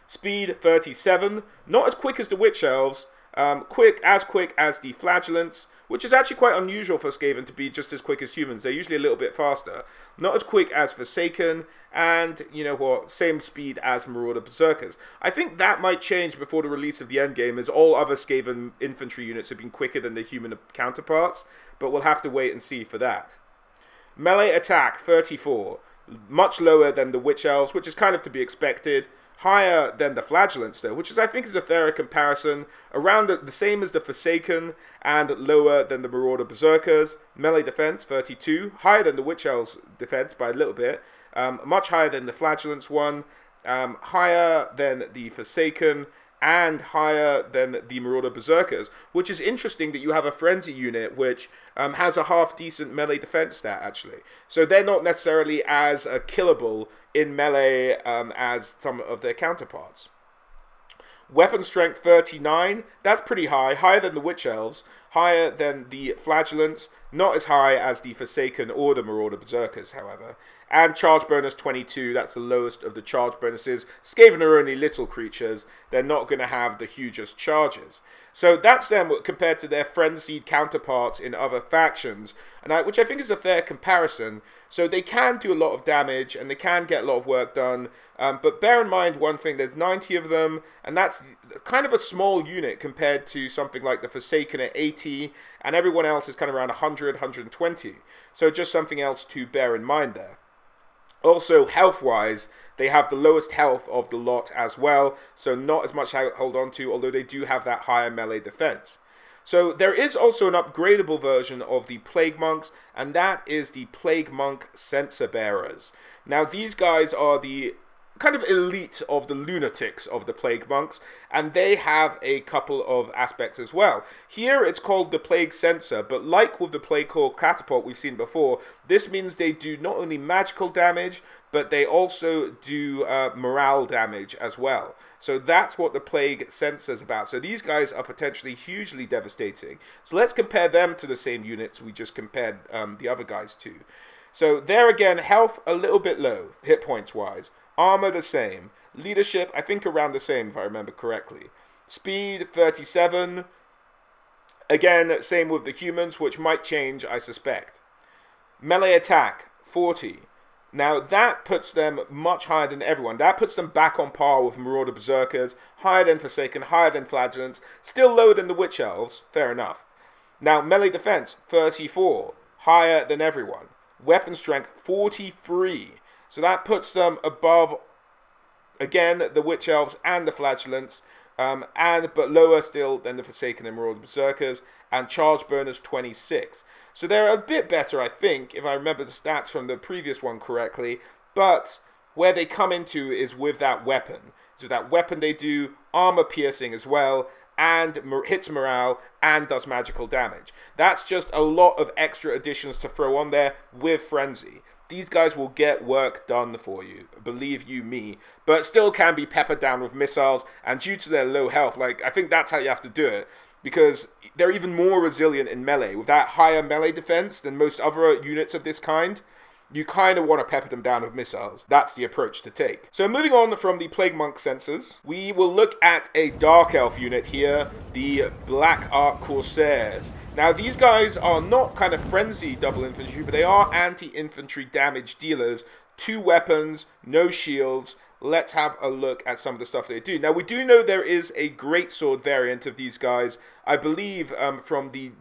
Speed, 37. Not as quick as the Witch Elves. Quick as the Flagellants, which is actually quite unusual for Skaven to be just as quick as humans. They're usually a little bit faster. Not as quick as Forsaken, and, you know what, same speed as Marauder Berserkers. I think that might change before the release of the endgame, as all other Skaven infantry units have been quicker than their human counterparts, but we'll have to wait and see for that. Melee attack, 34. Much lower than the Witch Elves, which is kind of to be expected. Higher than the Flagellants though, which I think is a fairer comparison, around the same as the Forsaken, and lower than the Marauder Berserkers. Melee defense, 32, higher than the Witch Elves defense by a little bit, much higher than the Flagellants one, higher than the Forsaken, and higher than the Marauder Berserkers, which is interesting that you have a Frenzy unit which has a half-decent melee defense stat, actually. So they're not necessarily as killable in melee as some of their counterparts. Weapon strength, 39. That's pretty high, higher than the Witch Elves, higher than the Flagellants, not as high as the Forsaken or the Marauder Berserkers, however. And charge bonus 22, that's the lowest of the charge bonuses. Skaven are only little creatures, they're not going to have the hugest charges. So that's them compared to their frenzied counterparts in other factions, and which I think is a fair comparison. So they can do a lot of damage, and they can get a lot of work done, but bear in mind one thing, there's 90 of them, and that's kind of a small unit compared to something like the Forsaken at 80, and everyone else is kind of around 100, 120. So just something else to bear in mind there. Also, health-wise, they have the lowest health of the lot as well, so not as much to hold on to, although they do have that higher melee defense. So there is also an upgradable version of the Plague Monks, and that is the Plague Monk Censer Bearers. Now, these guys are the kind of elite of the lunatics of the Plague Monks, and they have a couple of aspects as well. Here it's called the Plague Censer, but like with the Plagueclaw catapult we've seen before, this means they do not only magical damage, but they also do morale damage as well. So that's what the Plague Censer is about. So these guys are potentially hugely devastating. So let's compare them to the same units we just compared the other guys to. So there again, health a little bit low, hit points wise. Armor the same. Leadership, I think around the same if I remember correctly. Speed, 37. Again, same with the humans, which might change, I suspect. Melee attack, 40. Now, that puts them much higher than everyone. That puts them back on par with Marauder Berserkers, higher than Forsaken, higher than Flagellants, still lower than the Witch Elves, fair enough. Now, melee defense, 34. Higher than everyone. Weapon strength, 43. So that puts them above, again, the Witch Elves and the Flagellants, but lower still than the Forsaken and Marauder Berserkers, and charge bonus 26. So they're a bit better, I think, if I remember the stats from the previous one correctly, but where they come into is with that weapon. So that weapon they do armor piercing as well, and hits morale, and does magical damage. That's just a lot of extra additions to throw on there with Frenzy. These guys will get work done for you, believe you me, but still can be peppered down with missiles, and due to their low health, like, I think that's how you have to do it, because they're even more resilient in melee. With that higher melee defense than most other units of this kind, you kind of want to pepper them down with missiles. That's the approach to take. So moving on from the Plague Monk Censers, we will look at a Dark Elf unit here, the Black Ark Corsairs. Now, these guys are not kind of frenzy double infantry, but they are anti-infantry damage dealers. 2 weapons, no shields. Let's have a look at some of the stuff they do. Now, we do know there is a greatsword variant of these guys, I believe from the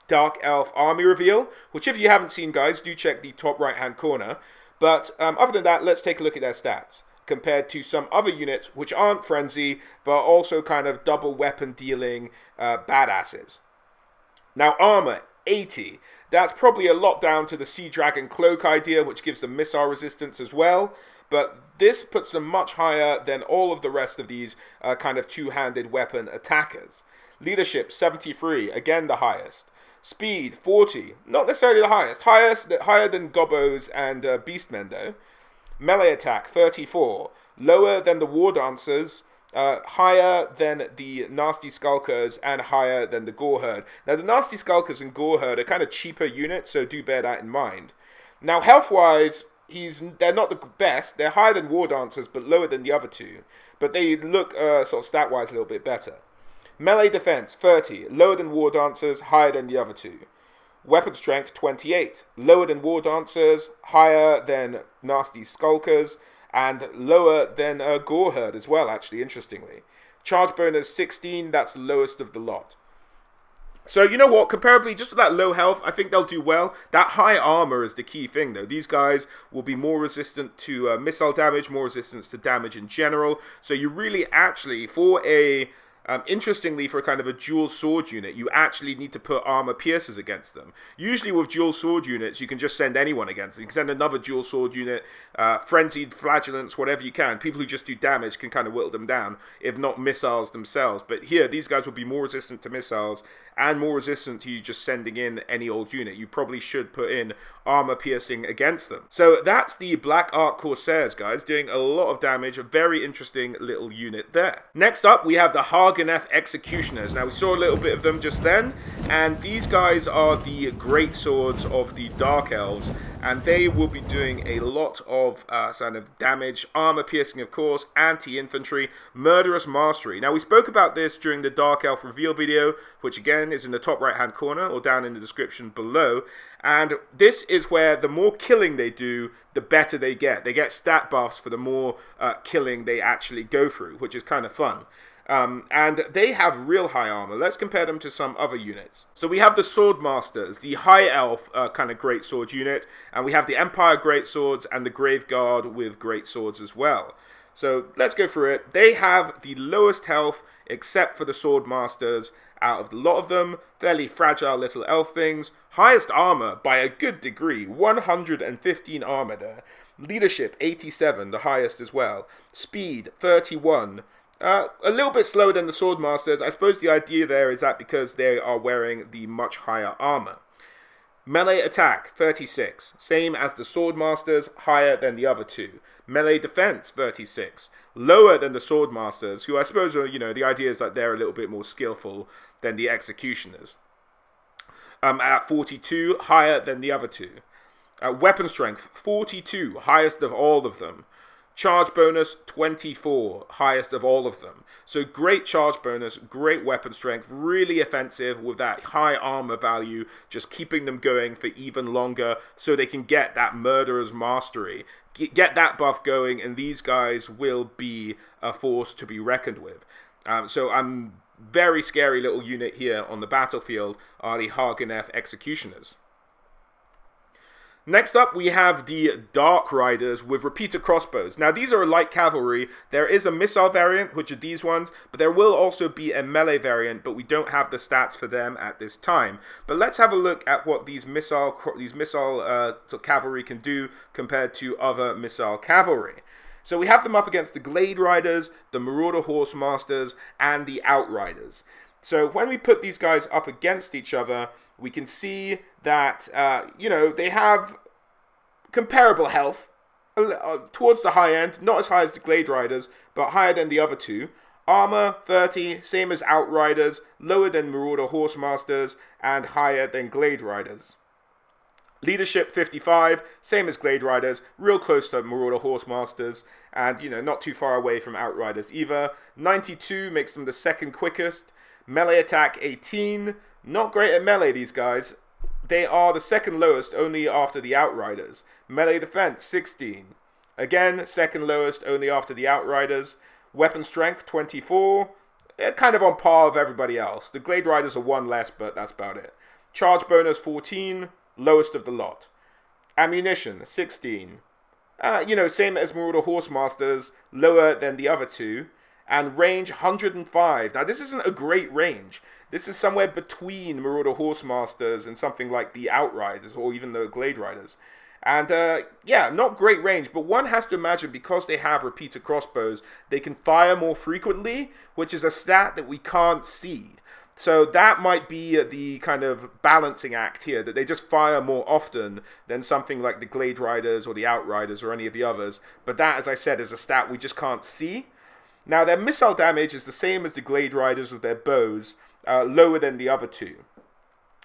Dark Elf army reveal, which if you haven't seen, guys, do check the top right-hand corner. But other than that, let's take a look at their stats compared to some other units which aren't frenzy, but are also kind of double weapon dealing badasses. Now, armor, 80. That's probably a lot down to the Sea Dragon Cloak idea, which gives them missile resistance as well. But this puts them much higher than all of the rest of these kind of two-handed weapon attackers. Leadership, 73. Again, the highest. Speed, 40. Not necessarily the highest. Higher than Gobos and Beastmen, though. Melee attack, 34. Lower than the War Dancers. Higher than the Nasty Skulkers and higher than the Goreherd. Now, the Nasty Skulkers and Goreherd are kind of cheaper units, so do bear that in mind. Now, health-wise, they're not the best. They're higher than War Dancers, but lower than the other two. But they look sort of stat-wise a little bit better. Melee defense, 30. Lower than War Dancers, higher than the other two. Weapon strength, 28. Lower than War Dancers, higher than Nasty Skulkers, and lower than Goreherd as well, actually, interestingly. Charge bonus 16, that's the lowest of the lot. So, you know what, comparably, just with that low health, I think they'll do well. That high armor is the key thing, though. These guys will be more resistant to missile damage, more resistance to damage in general. So you really actually, for a... interestingly, for kind of a dual sword unit, you actually need to put armor piercers against them. Usually with dual sword units, you can just send anyone against them. You can send another dual sword unit, frenzied flagellants, whatever you can. People who just do damage can kind of whittle them down, if not missiles themselves. But here, these guys will be more resistant to missiles and more resistant to you just sending in any old unit. You probably should put in armor piercing against them. So that's the Black Ark Corsairs, guys, doing a lot of damage. A very interesting little unit there. Next up, we have the Har Har Ganeth Executioners. Now, we saw a little bit of them just then, and these guys are the great swords of the Dark Elves, and they will be doing a lot of kind of damage, armor piercing, of course, anti-infantry, murderous mastery. Now, we spoke about this during the Dark Elf reveal video, which again is in the top right-hand corner or down in the description below. And this is where the more killing they do, the better they get. They get stat buffs for the more killing they actually go through, which is kind of fun. And they have real high armor. Let's compare them to some other units. So we have the Swordmasters, the High Elf kind of great sword unit, and we have the Empire great swords and the Grave Guard with great swords as well. So let's go through it. They have the lowest health except for the Swordmasters out of a lot of them. Fairly fragile little elf things. Highest armor by a good degree, 115 armor there. Leadership 87, the highest as well. Speed 31. A little bit slower than the Swordmasters. I suppose the idea there is that because they are wearing the much higher armor. Melee attack 36, same as the Swordmasters, higher than the other two. Melee defense 36, lower than the Swordmasters, who I suppose are, the idea is that they're a little bit more skillful than the Executioners. At 42, higher than the other two. Weapon strength 42, highest of all of them. Charge bonus 24, highest of all of them. So great charge bonus, great weapon strength, really offensive with that high armor value, just keeping them going for even longer so they can get that murderer's mastery. Get that buff going, and these guys will be a force to be reckoned with. So I'm very scary little unit here on the battlefield are the Har Ganeth Executioners. Next up, we have the Dark Riders with repeater crossbows. Now, these are light cavalry. There is a missile variant, which are these ones, but there will also be a melee variant, but we don't have the stats for them at this time. But let's have a look at what these missile cavalry can do compared to other missile cavalry. So we have them up against the Glade Riders, the Marauder Horsemasters, and the Outriders. So when we put these guys up against each other, we can see that, they have comparable health towards the high end, not as high as the Glade Riders, but higher than the other two. Armor 30, same as Outriders, lower than Marauder Horsemasters, and higher than Glade Riders. Leadership 55, same as Glade Riders, real close to Marauder Horsemasters, and not too far away from Outriders either. 92 makes them the second quickest. Melee attack 18, not great at melee, these guys. They are the second lowest, only after the Outriders. Melee defense 16, again second lowest, only after the Outriders. Weapon strength 24, kind of on par with everybody else. The Glade Riders are one less, but that's about it. Charge bonus 14, lowest of the lot. Ammunition 16, same as Marauder Horsemasters, lower than the other two. And range 105. Now, this isn't a great range. This is somewhere between Marauder Horsemasters and something like the Outriders or even the Glade Riders. And, yeah, not great range, but one has to imagine because they have repeater crossbows, they can fire more frequently, which is a stat that we can't see. So that might be the kind of balancing act here, that they just fire more often than something like the Glade Riders or the Outriders or any of the others. But that, as I said, is a stat we just can't see. Now, their missile damage is the same as the Glade Riders with their bows, lower than the other two.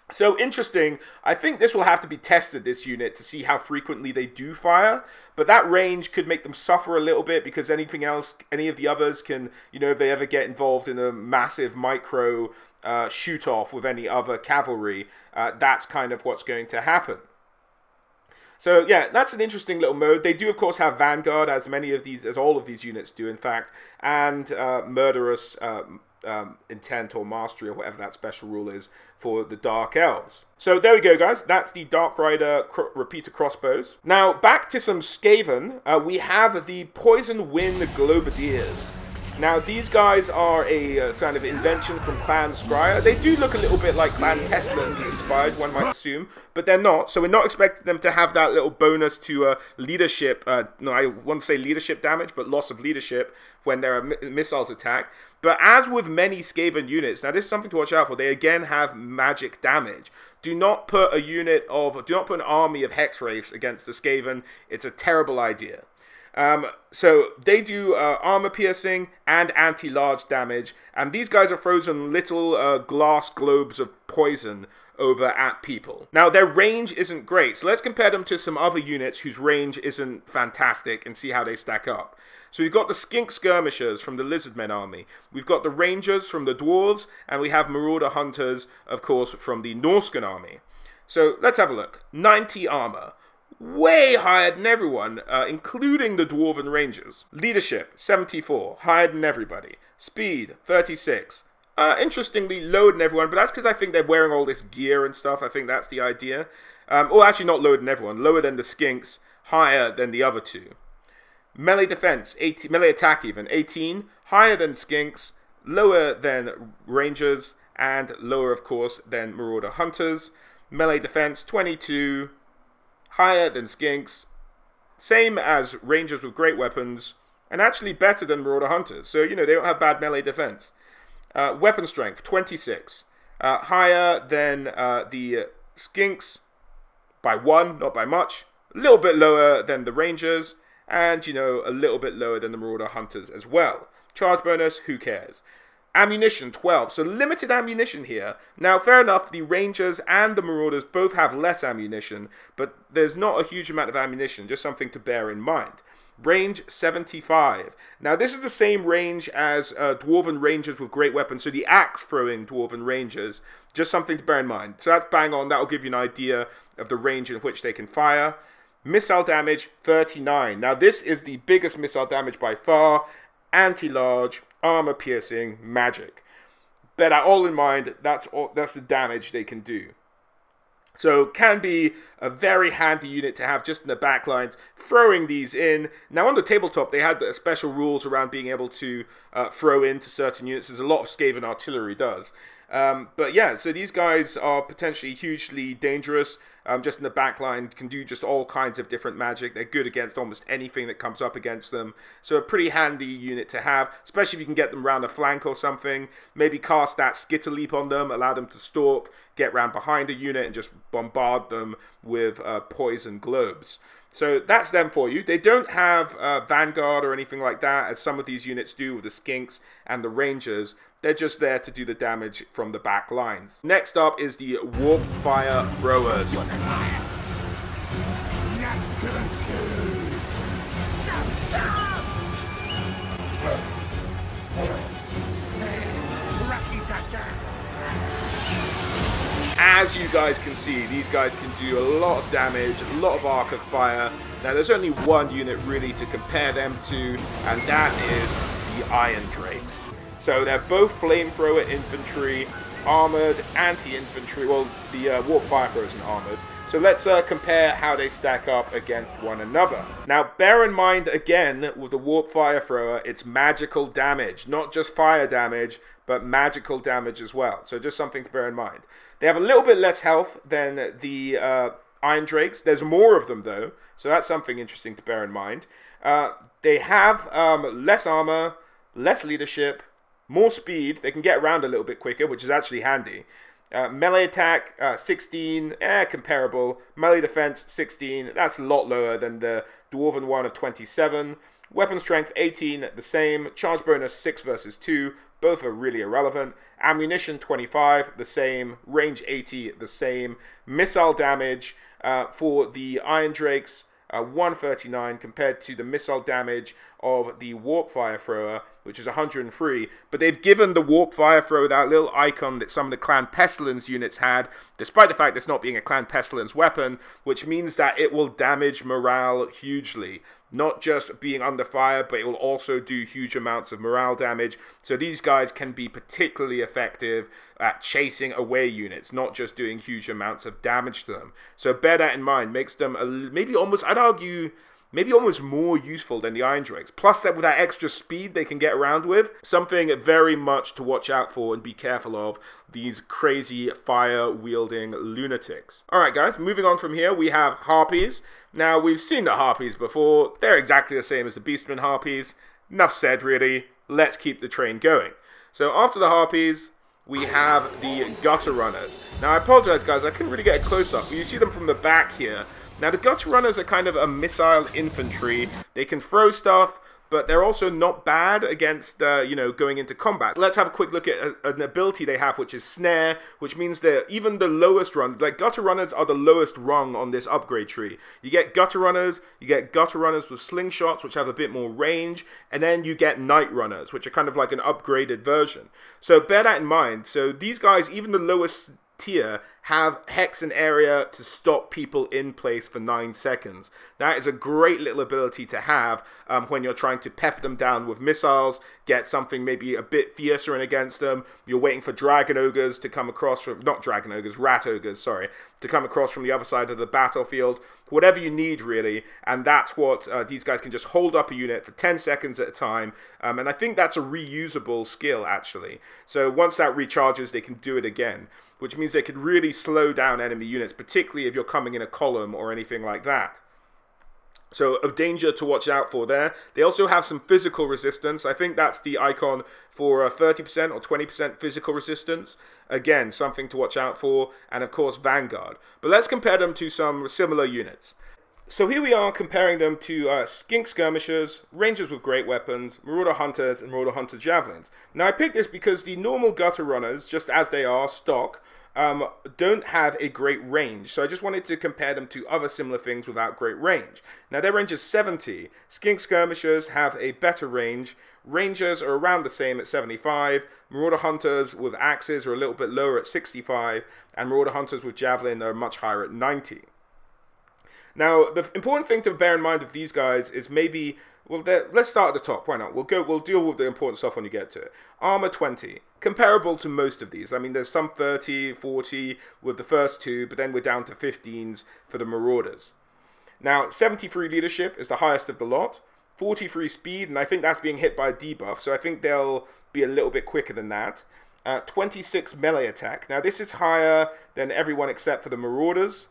So, interesting. I think this will have to be tested, this unit, to see how frequently they do fire. But that range could make them suffer a little bit because anything else, any of the others can, if they ever get involved in a massive micro shoot-off with any other cavalry, that's kind of what's going to happen. So yeah, that's an interesting little mode. They do, of course, have Vanguard, as all of these units do, in fact, and Murderous Intent or Mastery, or whatever that special rule is for the Dark Elves. So there we go, guys. That's the Dark Rider repeater crossbows. Now, back to some Skaven. We have the Poison Wind globadiers. Now, these guys are a kind of invention from Clan Scryer. They do look a little bit like Clan Pestilence inspired, one might assume, but they're not. So we're not expecting them to have that little bonus to leadership, no, I want to say leadership damage, but loss of leadership when there are missiles attack. But as with many Skaven units, now this is something to watch out for, they again have magic damage. Do not put an army of Hex Wraiths against the Skaven. It's a terrible idea. So they do armor piercing and anti-large damage, and these guys are frozen little glass globes of poison over at people. Now, their range isn't great, so let's compare them to some other units whose range isn't fantastic and see how they stack up. So we've got the Skink Skirmishers from the Lizardmen army, we've got the Rangers from the Dwarves, and we have Marauder Hunters, of course, from the Norscan army. So let's have a look. 90 armor. Way higher than everyone, including the Dwarven Rangers. Leadership, 74. Higher than everybody. Speed, 36. Interestingly lower than everyone, but that's because I think they're wearing all this gear and stuff. I think that's the idea. Well, actually not lower than everyone. Lower than the Skinks, higher than the other two. Melee defense, 18, melee attack even, 18. Higher than Skinks, lower than Rangers, and lower, of course, than Marauder Hunters. Melee defense, 22. Higher than Skinks. Same as Rangers with great weapons, and actually better than Marauder Hunters. So, you know, they don't have bad melee defense. Weapon strength, 26. Higher than the Skinks by 1, not by much. A little bit lower than the Rangers, and, you know, a little bit lower than the Marauder Hunters as well. Charge bonus, who cares? Ammunition, 12. So limited ammunition here. Now, fair enough, the Rangers and the Marauders both have less ammunition, but there's not a huge amount of ammunition, just something to bear in mind. Range, 75. Now, this is the same range as Dwarven Rangers with great weapons, so the axe-throwing Dwarven Rangers, just something to bear in mind. So that's bang on. That'll give you an idea of the range in which they can fire. Missile damage, 39. Now, this is the biggest missile damage by far. Anti-large, armor-piercing, magic. Bear that all in mind. That's the damage they can do. So, can be a very handy unit to have just in the backlines, throwing these in. Now, on the tabletop, they had special rules around being able to throw into certain units, as a lot of Skaven artillery does. But yeah, so these guys are potentially hugely dangerous. Just in the backline, can do just all kinds of different magic. They're good against almost anything that comes up against them. So a pretty handy unit to have, especially if you can get them round a flank or something. Maybe cast that Skitter Leap on them, allow them to stalk, get round behind a unit and just bombard them with poison globes. So that's them for you. They don't have Vanguard or anything like that, as some of these units do with the Skinks and the Rangers. They're just there to do the damage from the back lines. Next up is the Warpfire Throwers. As you guys can see, these guys can do a lot of damage, a lot of arc of fire. Now, there's only one unit really to compare them to, and that is the Iron Drakes. So they're both flamethrower infantry, armored, anti-infantry. Well, the Warpfire Thrower isn't armored. So let's compare how they stack up against one another. Now, bear in mind, again, with the Warpfire Thrower, it's magical damage. Not just fire damage, but magical damage as well. So just something to bear in mind. They have a little bit less health than the Iron Drakes. There's more of them, though. So that's something interesting to bear in mind. They have less armor, less leadership, more speed. They can get around a little bit quicker, which is actually handy. Melee attack, 16, comparable. Melee defense, 16. That's a lot lower than the Dwarven one of 27. Weapon strength, 18, the same. Charge bonus, 6 versus 2. Both are really irrelevant. Ammunition, 25, the same. Range, 80, the same. Missile damage for the Iron Drakes, 139 compared to the missile damage of the Warpfire Thrower, which is 103. But they've given the Warpfire Thrower that little icon that some of the Clan Pestilence units had, despite the fact that it's not being a Clan Pestilence weapon, which means that it will damage morale hugely. Not just being under fire, but it will also do huge amounts of morale damage. So these guys can be particularly effective at chasing away units, not just doing huge amounts of damage to them. So bear that in mind. Makes them maybe almost, I'd argue, maybe almost more useful than the Iron Drakes. Plus, that with that extra speed they can get around with, something very much to watch out for and be careful of, these crazy fire-wielding lunatics. Alright guys, moving on from here, we have Harpies. Now, we've seen the Harpies before. They're exactly the same as the Beastmen Harpies. Enough said, really. Let's keep the train going. So, after the Harpies, we have the Gutter Runners. Now, I apologize, guys. I couldn't really get a close-up, but you see them from the back here. Now, the Gutter Runners are kind of a missile infantry. They can throw stuff, but they're also not bad against, you know, going into combat. Let's have a quick look at an ability they have, which is Snare, which means that even the lowest run, like Gutter Runners are the lowest rung on this upgrade tree. You get Gutter Runners with slingshots, which have a bit more range, and then you get Night Runners, which are kind of like an upgraded version. So bear that in mind. So these guys, even the lowest tier, have hex and area to stop people in place for 9 seconds. That is a great little ability to have when you're trying to pepper them down with missiles, get something maybe a bit fiercer in against them. You're waiting for dragon ogres to come across from, not dragon ogres, rat ogres, sorry, to come across from the other side of the battlefield. Whatever you need, really, and that's what these guys can just hold up a unit for 10 seconds at a time, and I think that's a reusable skill, actually. So once that recharges, they can do it again, which means they could really slow down enemy units, particularly if you're coming in a column or anything like that. So a danger to watch out for there. They also have some physical resistance. I think that's the icon for 30% or 20% physical resistance. Again, something to watch out for. And of course, Vanguard. But let's compare them to some similar units. So here we are comparing them to Skink Skirmishers, Rangers with Great Weapons, Marauder Hunters, and Marauder Hunter Javelins. Now I picked this because the normal Gutter Runners, just as they are, stock, don't have a great range. So I just wanted to compare them to other similar things without great range. Now their range is 70. Skink Skirmishers have a better range. Rangers are around the same at 75. Marauder Hunters with axes are a little bit lower at 65. And Marauder Hunters with Javelin are much higher at 90. Now, the important thing to bear in mind with these guys is maybe, well, let's start at the top. Why not? We'll deal with the important stuff when you get to it. Armor 20, comparable to most of these. I mean, there's some 30, 40 with the first two, but then we're down to 15s for the Marauders. Now, 73 leadership is the highest of the lot. 43 speed, and I think that's being hit by a debuff, so I think they'll be a little bit quicker than that. 26 melee attack. Now, this is higher than everyone except for the Marauders.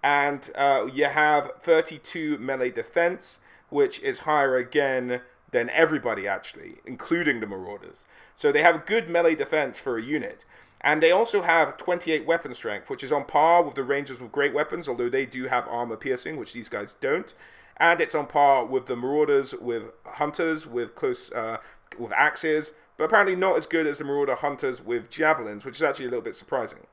And you have 32 melee defense, which is higher again than everybody, actually, including the Marauders. So they have good melee defense for a unit. And they also have 28 weapon strength, which is on par with the Rangers with Great Weapons, although they do have armor piercing, which these guys don't. And it's on par with the Marauders with Hunters with with axes, but apparently not as good as the Marauder Hunters with Javelins, which is actually a little bit surprising.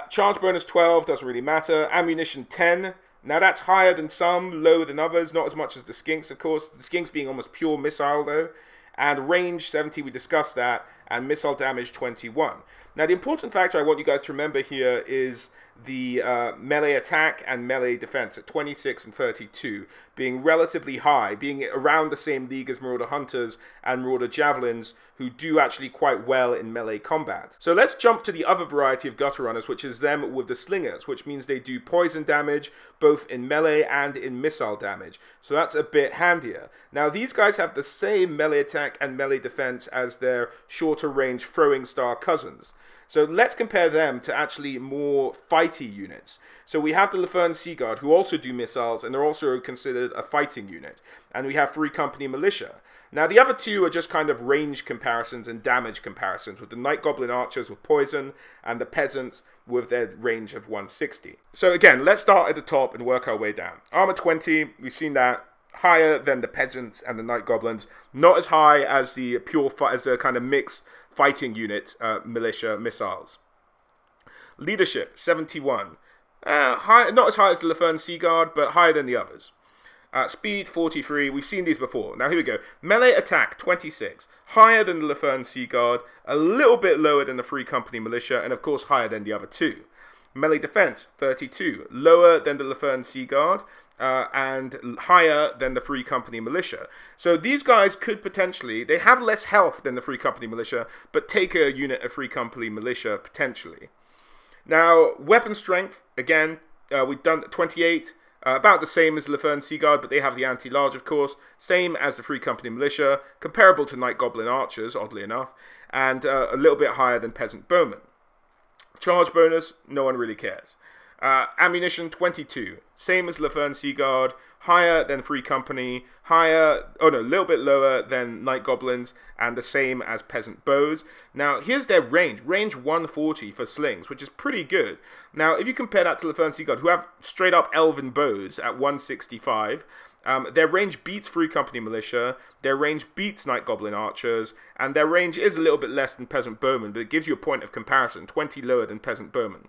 Charge bonus 12, doesn't really matter. Ammunition 10. Now that's higher than some, lower than others, not as much as the Skinks, of course. The Skinks being almost pure missile, though. And range 70, we discussed that. And missile damage 21. Now the important factor I want you guys to remember here is the melee attack and melee defense at 26 and 32 being relatively high, being around the same league as Marauder Hunters and Marauder Javelins, who do actually quite well in melee combat. So let's jump to the other variety of Gutter Runners, which is them with the Slingers, which means they do poison damage both in melee and in missile damage. So that's a bit handier. Now these guys have the same melee attack and melee defense as their shorter range throwing star cousins. So let's compare them to actually more fighty units. So we have the Lefern Sea Guard, who also do missiles, and they're also considered a fighting unit. And we have 3 Company Militia. Now the other two are just kind of range comparisons and damage comparisons, with the Night Goblin Archers with poison, and the Peasants with their range of 160. So again, let's start at the top and work our way down. Armor 20, we've seen that. Higher than the Peasants and the Night Goblins. Not as high as the as the kind of mixed fighting unit militia missiles. Leadership 71. Not as high as the Lefern Sea Guard, but higher than the others. Speed 43. We've seen these before. Now here we go. Melee attack 26. Higher than the Lefern Sea Guard. A little bit lower than the 3 Company Militia, and of course higher than the other 2. Melee defense 32. Lower than the Lefern Sea Guard. And higher than the 3 Company Militia. So these guys could potentially, they have less health than the 3 Company Militia, but take a unit of 3 Company Militia potentially. Now, weapon strength, again, we've done 28, about the same as Lefern Sea Guard, but they have the anti-large, of course. Same as the 3 Company Militia, comparable to Night Goblin Archers, oddly enough, and a little bit higher than Peasant Bowmen. Charge bonus, no one really cares. Ammunition 22, same as Laverne Seaguard, higher than Free Company, a little bit lower than Night Goblins, and the same as Peasant Bows. Now, here's their range 140 for slings, which is pretty good. Now, if you compare that to Laverne Seaguard, who have straight up Elven Bows at 165, their range beats Free Company Militia, their range beats Night Goblin Archers, and their range is a little bit less than Peasant Bowmen, but it gives you a point of comparison, 20 lower than Peasant Bowmen.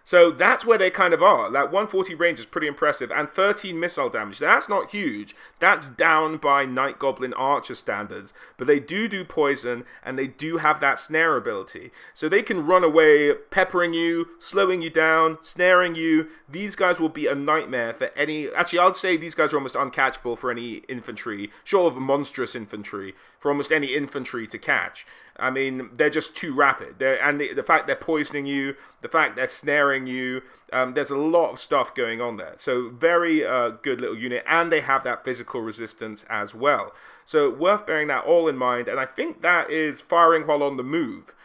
So that's where they kind of are. That 140 range is pretty impressive, and 13 missile damage. That's not huge. That's down by Night Goblin Archer standards, but they do poison, and they do have that snare ability. So they can run away, peppering you, slowing you down, snaring you. These guys will be a nightmare for any... Actually, I'd say these guys are almost uncatchable for any infantry, short of monstrous infantry, for almost any infantry to catch. I mean, they're just too rapid. The fact they're poisoning you, the fact they're snaring you, there's a lot of stuff going on there. So very good little unit, and they have that physical resistance as well. So worth bearing that all in mind, and I think that is firing while on the move.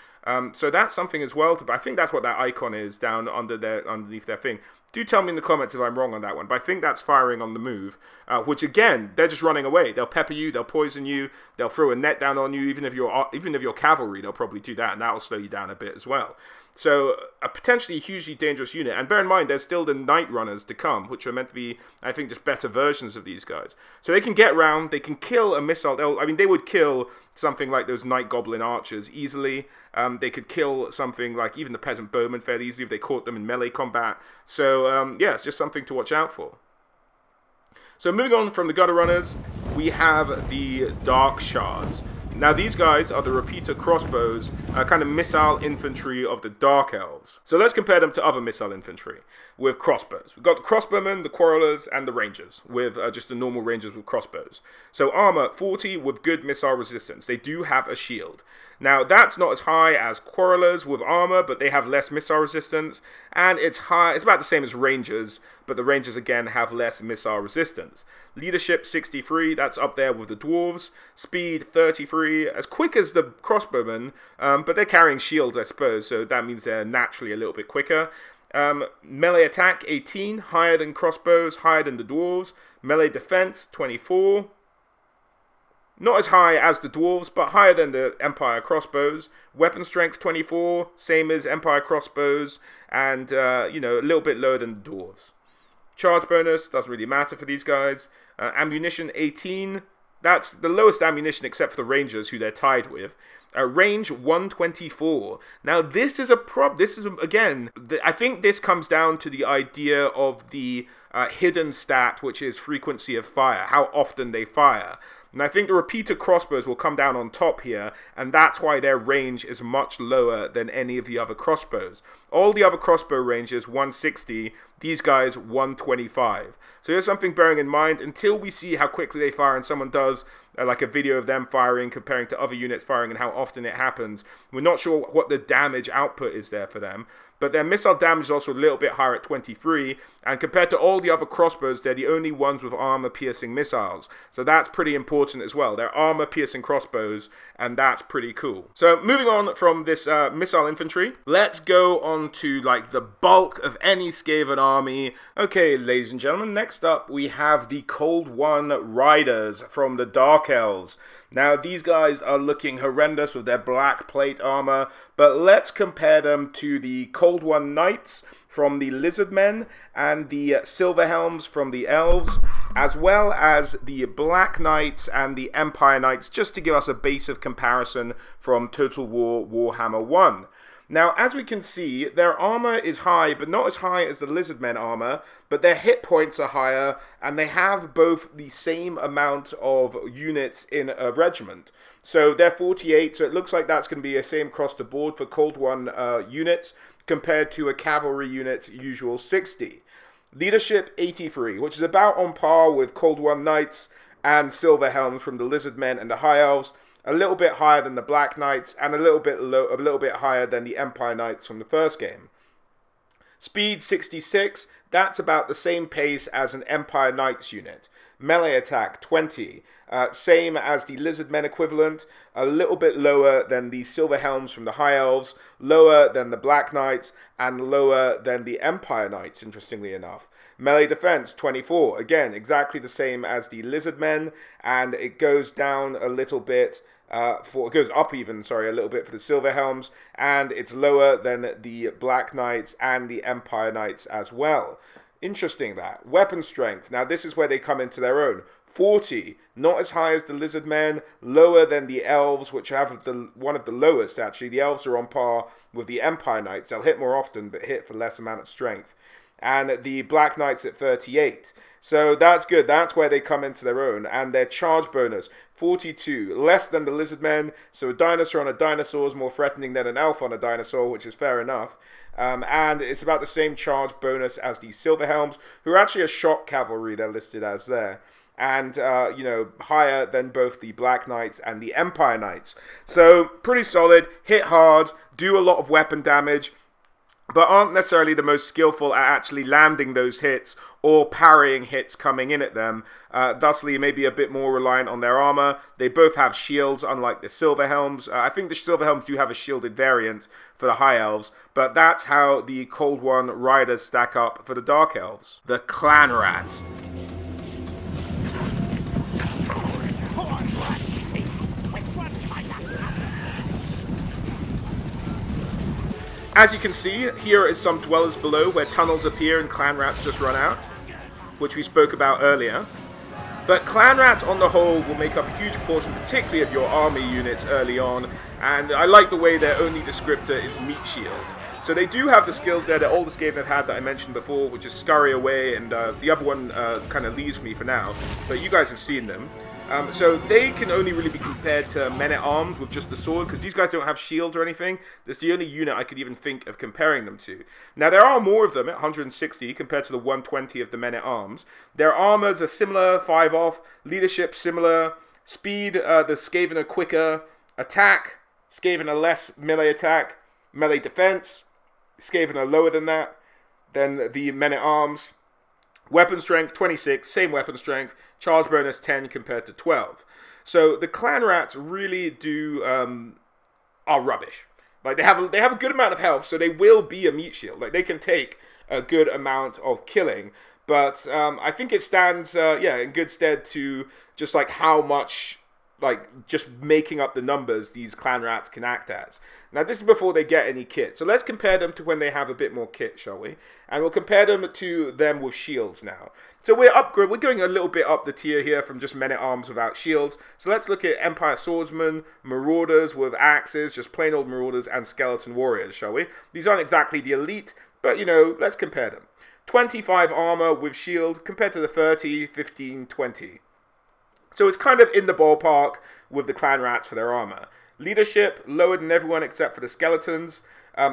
So that's something as well. I think that's what that icon is down underneath their thing. Do tell me in the comments if I'm wrong on that one, but I think that's firing on the move, which again, they're just running away. They'll pepper you, they'll poison you, they'll throw a net down on you. Even if you're cavalry, they'll probably do that, and that'll slow you down a bit as well. So a potentially hugely dangerous unit. And bear in mind, there's still the Night Runners to come, which are meant to be, I think, just better versions of these guys. So they can get around, they can kill a missile. I mean, they would kill something like those Night Goblin Archers easily. They could kill something like even the Peasant Bowmen fairly easily if they caught them in melee combat. So yeah, it's just something to watch out for. So moving on from the Gutter Runners, we have the Darkshards. Now these guys are the repeater crossbows, kind of missile infantry of the Dark Elves. So let's compare them to other missile infantry with crossbows. We've got the crossbowmen, the quarrelers, and the rangers, with just the normal rangers with crossbows. So armor 40 with good missile resistance. They do have a shield. Now that's not as high as quarrelers with armor, but they have less missile resistance, and it's about the same as rangers, but the rangers again have less missile resistance. Leadership 63, that's up there with the dwarves. Speed 33, as quick as the crossbowmen, but they're carrying shields, I suppose, so that means they're naturally a little bit quicker. Melee attack 18, higher than crossbows, higher than the dwarves. Melee defense 24. Not as high as the dwarves, but higher than the Empire crossbows. Weapon strength 24, same as Empire crossbows, and you know, a little bit lower than the dwarves. Charge bonus doesn't really matter for these guys. Ammunition 18, that's the lowest ammunition except for the rangers who they're tied with. Range 124. Now this is a this is again, I think this comes down to the idea of the hidden stat, which is frequency of fire, how often they fire. And I think the repeater crossbows will come down on top here, and that's why their range is much lower than any of the other crossbows. All the other crossbow ranges 160, these guys 125. So here's something bearing in mind until we see how quickly they fire and someone does like a video of them firing comparing to other units firing and how often it happens. We're not sure what the damage output is there for them. But their missile damage is also a little bit higher at 23, and compared to all the other crossbows, they're the only ones with armor-piercing missiles. So that's pretty important as well. They're armor-piercing crossbows, and that's pretty cool. So moving on from this missile infantry, let's go on to like the bulk of any Skaven army. Okay, ladies and gentlemen, next up we have the Cold One Riders from the Dark Elves. Now, these guys are looking horrendous with their black plate armor, but let's compare them to the Cold One Knights from the Lizardmen and the Silver Helms from the Elves, as well as the Black Knights and the Empire Knights, just to give us a base of comparison from Total War Warhammer 1. Now, as we can see, their armor is high, but not as high as the Lizardmen armor, but their hit points are higher, and they have both the same amount of units in a regiment. So they're 48, so it looks like that's going to be the same across the board for Cold One units, compared to a cavalry unit's usual 60. Leadership 83, which is about on par with Cold One Knights and Silver Helms from the Lizardmen and the High Elves. A little bit higher than the Black Knights, and a little bit higher than the Empire Knights from the first game. Speed 66, that's about the same pace as an Empire Knights unit. Melee attack 20. Same as the Lizardmen equivalent, a little bit lower than the Silver Helms from the High Elves, lower than the Black Knights, and lower than the Empire Knights, interestingly enough. Melee defense 24, again exactly the same as the Lizardmen, and it goes down a little bit. It goes up even, sorry, a little bit for the Silver Helms, and it's lower than the Black Knights and the Empire Knights as well. Interesting that. Weapon strength, now this is where they come into their own. 40, not as high as the Lizardmen, lower than the Elves, which have one of the lowest actually. The Elves are on par with the Empire Knights. They'll hit more often, but hit for less amount of strength. And the Black Knights at 38. So that's good. That's where they come into their own. And their charge bonus, 42. Less than the Lizardmen. So a dinosaur on a dinosaur is more threatening than an elf on a dinosaur, which is fair enough. And it's about the same charge bonus as the Silver Helms, who are actually a shock cavalry they're listed as there. And, you know, higher than both the Black Knights and the Empire Knights. So pretty solid. Hit hard. Do a lot of weapon damage, but aren't necessarily the most skillful at actually landing those hits or parrying hits coming in at them. Thusly, maybe a bit more reliant on their armor. They both have shields, unlike the Silver Helms. I think the Silver Helms do have a shielded variant for the High Elves, but that's how the Cold One Riders stack up for the Dark Elves. The Clanrat. As you can see, here is some dwellers below where tunnels appear and Clanrats just run out, which we spoke about earlier. But Clanrats on the whole will make up a huge portion, particularly of your army units early on, and I like the way their only descriptor is Meat Shield. So they do have the skills there that all the Skaven have had that I mentioned before, which is Scurry Away, and the other one kind of leaves me for now, but you guys have seen them. So they can only really be compared to men-at-arms with just the sword, because these guys don't have shields or anything. That's the only unit I could even think of comparing them to. Now, there are more of them at 160 compared to the 120 of the men-at-arms. Their armors are similar, 5 off. Leadership, similar. Speed, the Skaven are quicker. Attack, Skaven are less melee attack. Melee defense, Skaven are lower than that, than the men-at-arms. Weapon strength, 26, same weapon strength. Charge bonus, 10 compared to 12. So the Clanrats really are rubbish. Like they have a good amount of health, so they will be a meat shield. Like they can take a good amount of killing. But I think it stands, in good stead to just like how much, like just making up the numbers these Clanrats can act as. Now this is before they get any kit. So let's compare them to when they have a bit more kit, shall we? And we'll compare them to them with shields now. So we're going a little bit up the tier here from just men-at-arms without shields. So let's look at Empire Swordsmen, Marauders with axes, just plain old Marauders, and Skeleton Warriors, shall we? These aren't exactly the elite, but you know, let's compare them. 25 armor with shield compared to the 30, 15, 20. So it's kind of in the ballpark with the Clanrats for their armor. Leadership, lower than everyone except for the skeletons.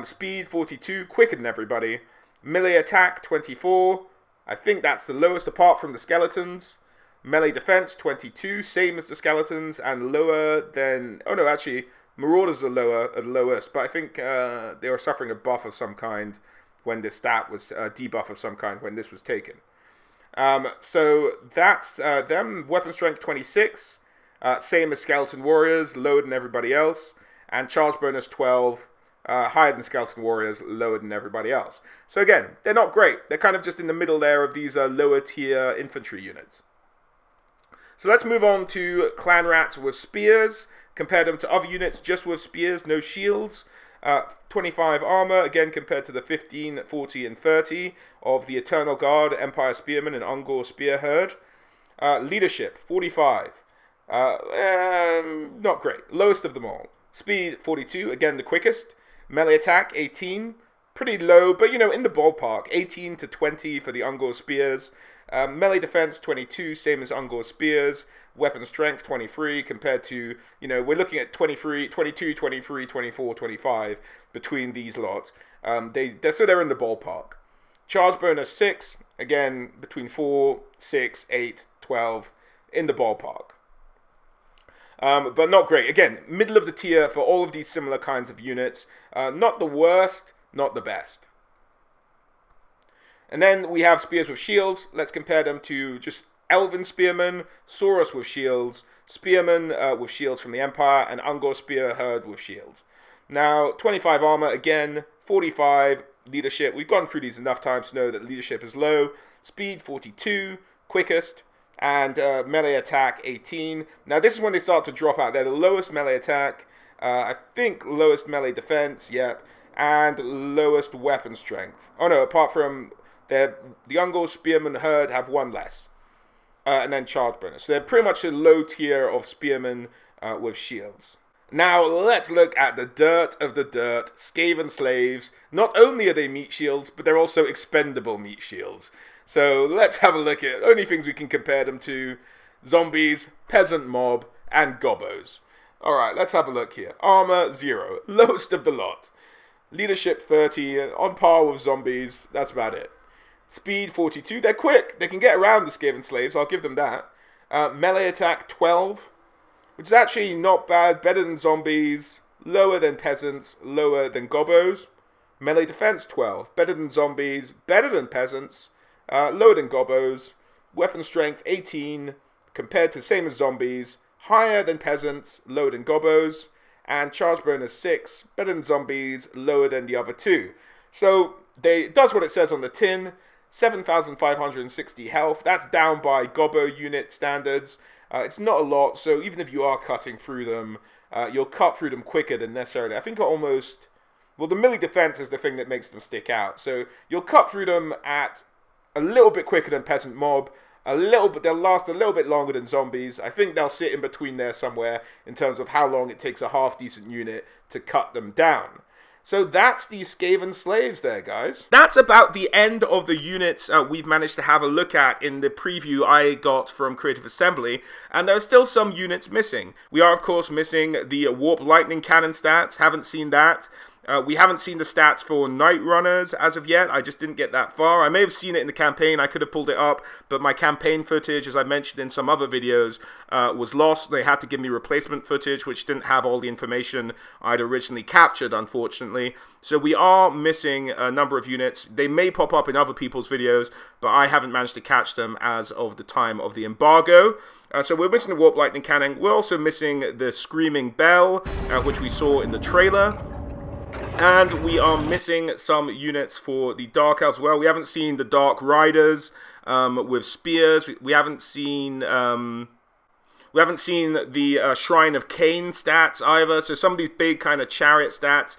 Speed, 42, quicker than everybody. Melee attack, 24. I think that's the lowest apart from the skeletons. Melee defense, 22, same as the skeletons, and lower than... Oh no, actually, Marauders are lower at the lowest, but I think they were suffering a buff of some kind when this stat was... debuff of some kind when this was taken. So that's them. Weapon strength 26, same as Skeleton Warriors, lower than everybody else, and charge bonus 12, higher than Skeleton Warriors, lower than everybody else. So again, they're not great. They're kind of just in the middle there of these lower tier infantry units. So let's move on to Clanrats with spears. Compare them to other units just with spears, no shields. 25 armor, again compared to the 15, 40, and 30 of the Eternal Guard, Empire Spearmen, and Ungor Spear Herd. Leadership, 45. Not great. Lowest of them all. Speed, 42, again the quickest. Melee attack, 18. Pretty low, but you know, in the ballpark. 18 to 20 for the Ungor Spears. Melee defense, 22, same as Ungor Spears. Weapon strength, 23, compared to, you know, we're looking at 23, 22, 23, 24, 25 between these lots. So they're in the ballpark. Charge bonus, 6, again, between 4, 6, 8, 12, in the ballpark. But not great. Again, middle of the tier for all of these similar kinds of units. Not the worst, not the best. And then we have spears with shields. Let's compare them to just Elven Spearmen, Saurus with shields, Spearmen with shields from the Empire, and Ungor Spear Herd with shields. Now, 25 armor again, 45 leadership. We've gone through these enough times to know that leadership is low. Speed 42, quickest, and melee attack 18. Now, this is when they start to drop out. They're the lowest melee attack, I think lowest melee defense, yep, and lowest weapon strength. Oh no, apart from the Ungor Spearman Herd have one less. And then charge bonus. So they're pretty much a low tier of spearmen with shields. Now let's look at the dirt of the dirt, Skaven slaves. Not only are they meat shields, but they're also expendable meat shields. So let's have a look at only things we can compare them to: zombies, peasant mob, and gobbos. Alright, let's have a look here. Armor 0, lowest of the lot. Leadership 30, on par with zombies, that's about it. Speed 42, they're quick, they can get around the Skaven slaves, I'll give them that. Melee attack 12, which is actually not bad, better than zombies, lower than peasants, lower than gobbos. Melee defense 12, better than zombies, better than peasants, lower than gobbos. Weapon strength 18, compared to same as zombies, higher than peasants, lower than gobbos. And charge bonus 6, better than zombies, lower than the other two. So it does what it says on the tin. 7,560 health. That's down by gobbo unit standards. It's not a lot, so even if you are cutting through them, you'll cut through them quicker than necessarily. I think almost... Well, the melee defense is the thing that makes them stick out. So you'll cut through them at a little bit quicker than peasant mob. They'll last a little bit longer than zombies. I think they'll sit in between there somewhere in terms of how long it takes a half-decent unit to cut them down. So that's the Skaven slaves there, guys. That's about the end of the units we've managed to have a look at in the preview I got from Creative Assembly, and there are still some units missing. We are, of course, missing the Warp Lightning Cannon stats. Haven't seen that. We haven't seen the stats for Night Runners as of yet. I just didn't get that far. I may have seen it in the campaign. I could have pulled it up, but my campaign footage, as I mentioned in some other videos, was lost. They had to give me replacement footage, which didn't have all the information I'd originally captured, unfortunately. So we are missing a number of units. They may pop up in other people's videos, but I haven't managed to catch them as of the time of the embargo. So we're missing the Warp Lightning Cannon. We're also missing the Screaming Bell, which we saw in the trailer. And we are missing some units for the Dark Elves as well. We haven't seen the Dark Riders with spears. We haven't seen the Shrine of Cain stats either. So some of these big kind of chariot stats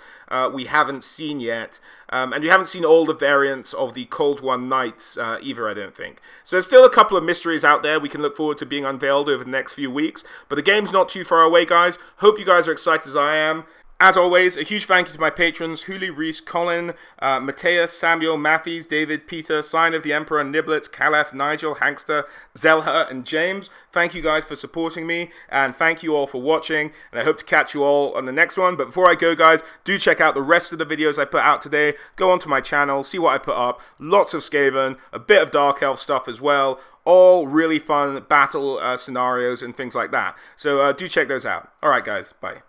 we haven't seen yet. And you haven't seen all the variants of the Cold One Knights either, I don't think. So there's still a couple of mysteries out there we can look forward to being unveiled over the next few weeks. But the game's not too far away, guys. Hope you guys are excited as I am. As always, a huge thank you to my patrons, Huli, Reese, Colin, Mateus, Samuel, Matthews, David, Peter, Sign of the Emperor, Niblets, Calef, Nigel, Hankster, Zelha, and James. Thank you guys for supporting me, and thank you all for watching, and I hope to catch you all on the next one. But before I go, guys, do check out the rest of the videos I put out today. Go onto my channel, see what I put up. Lots of Skaven, a bit of Dark Elf stuff as well. All really fun battle scenarios and things like that. So do check those out. Alright, guys, bye.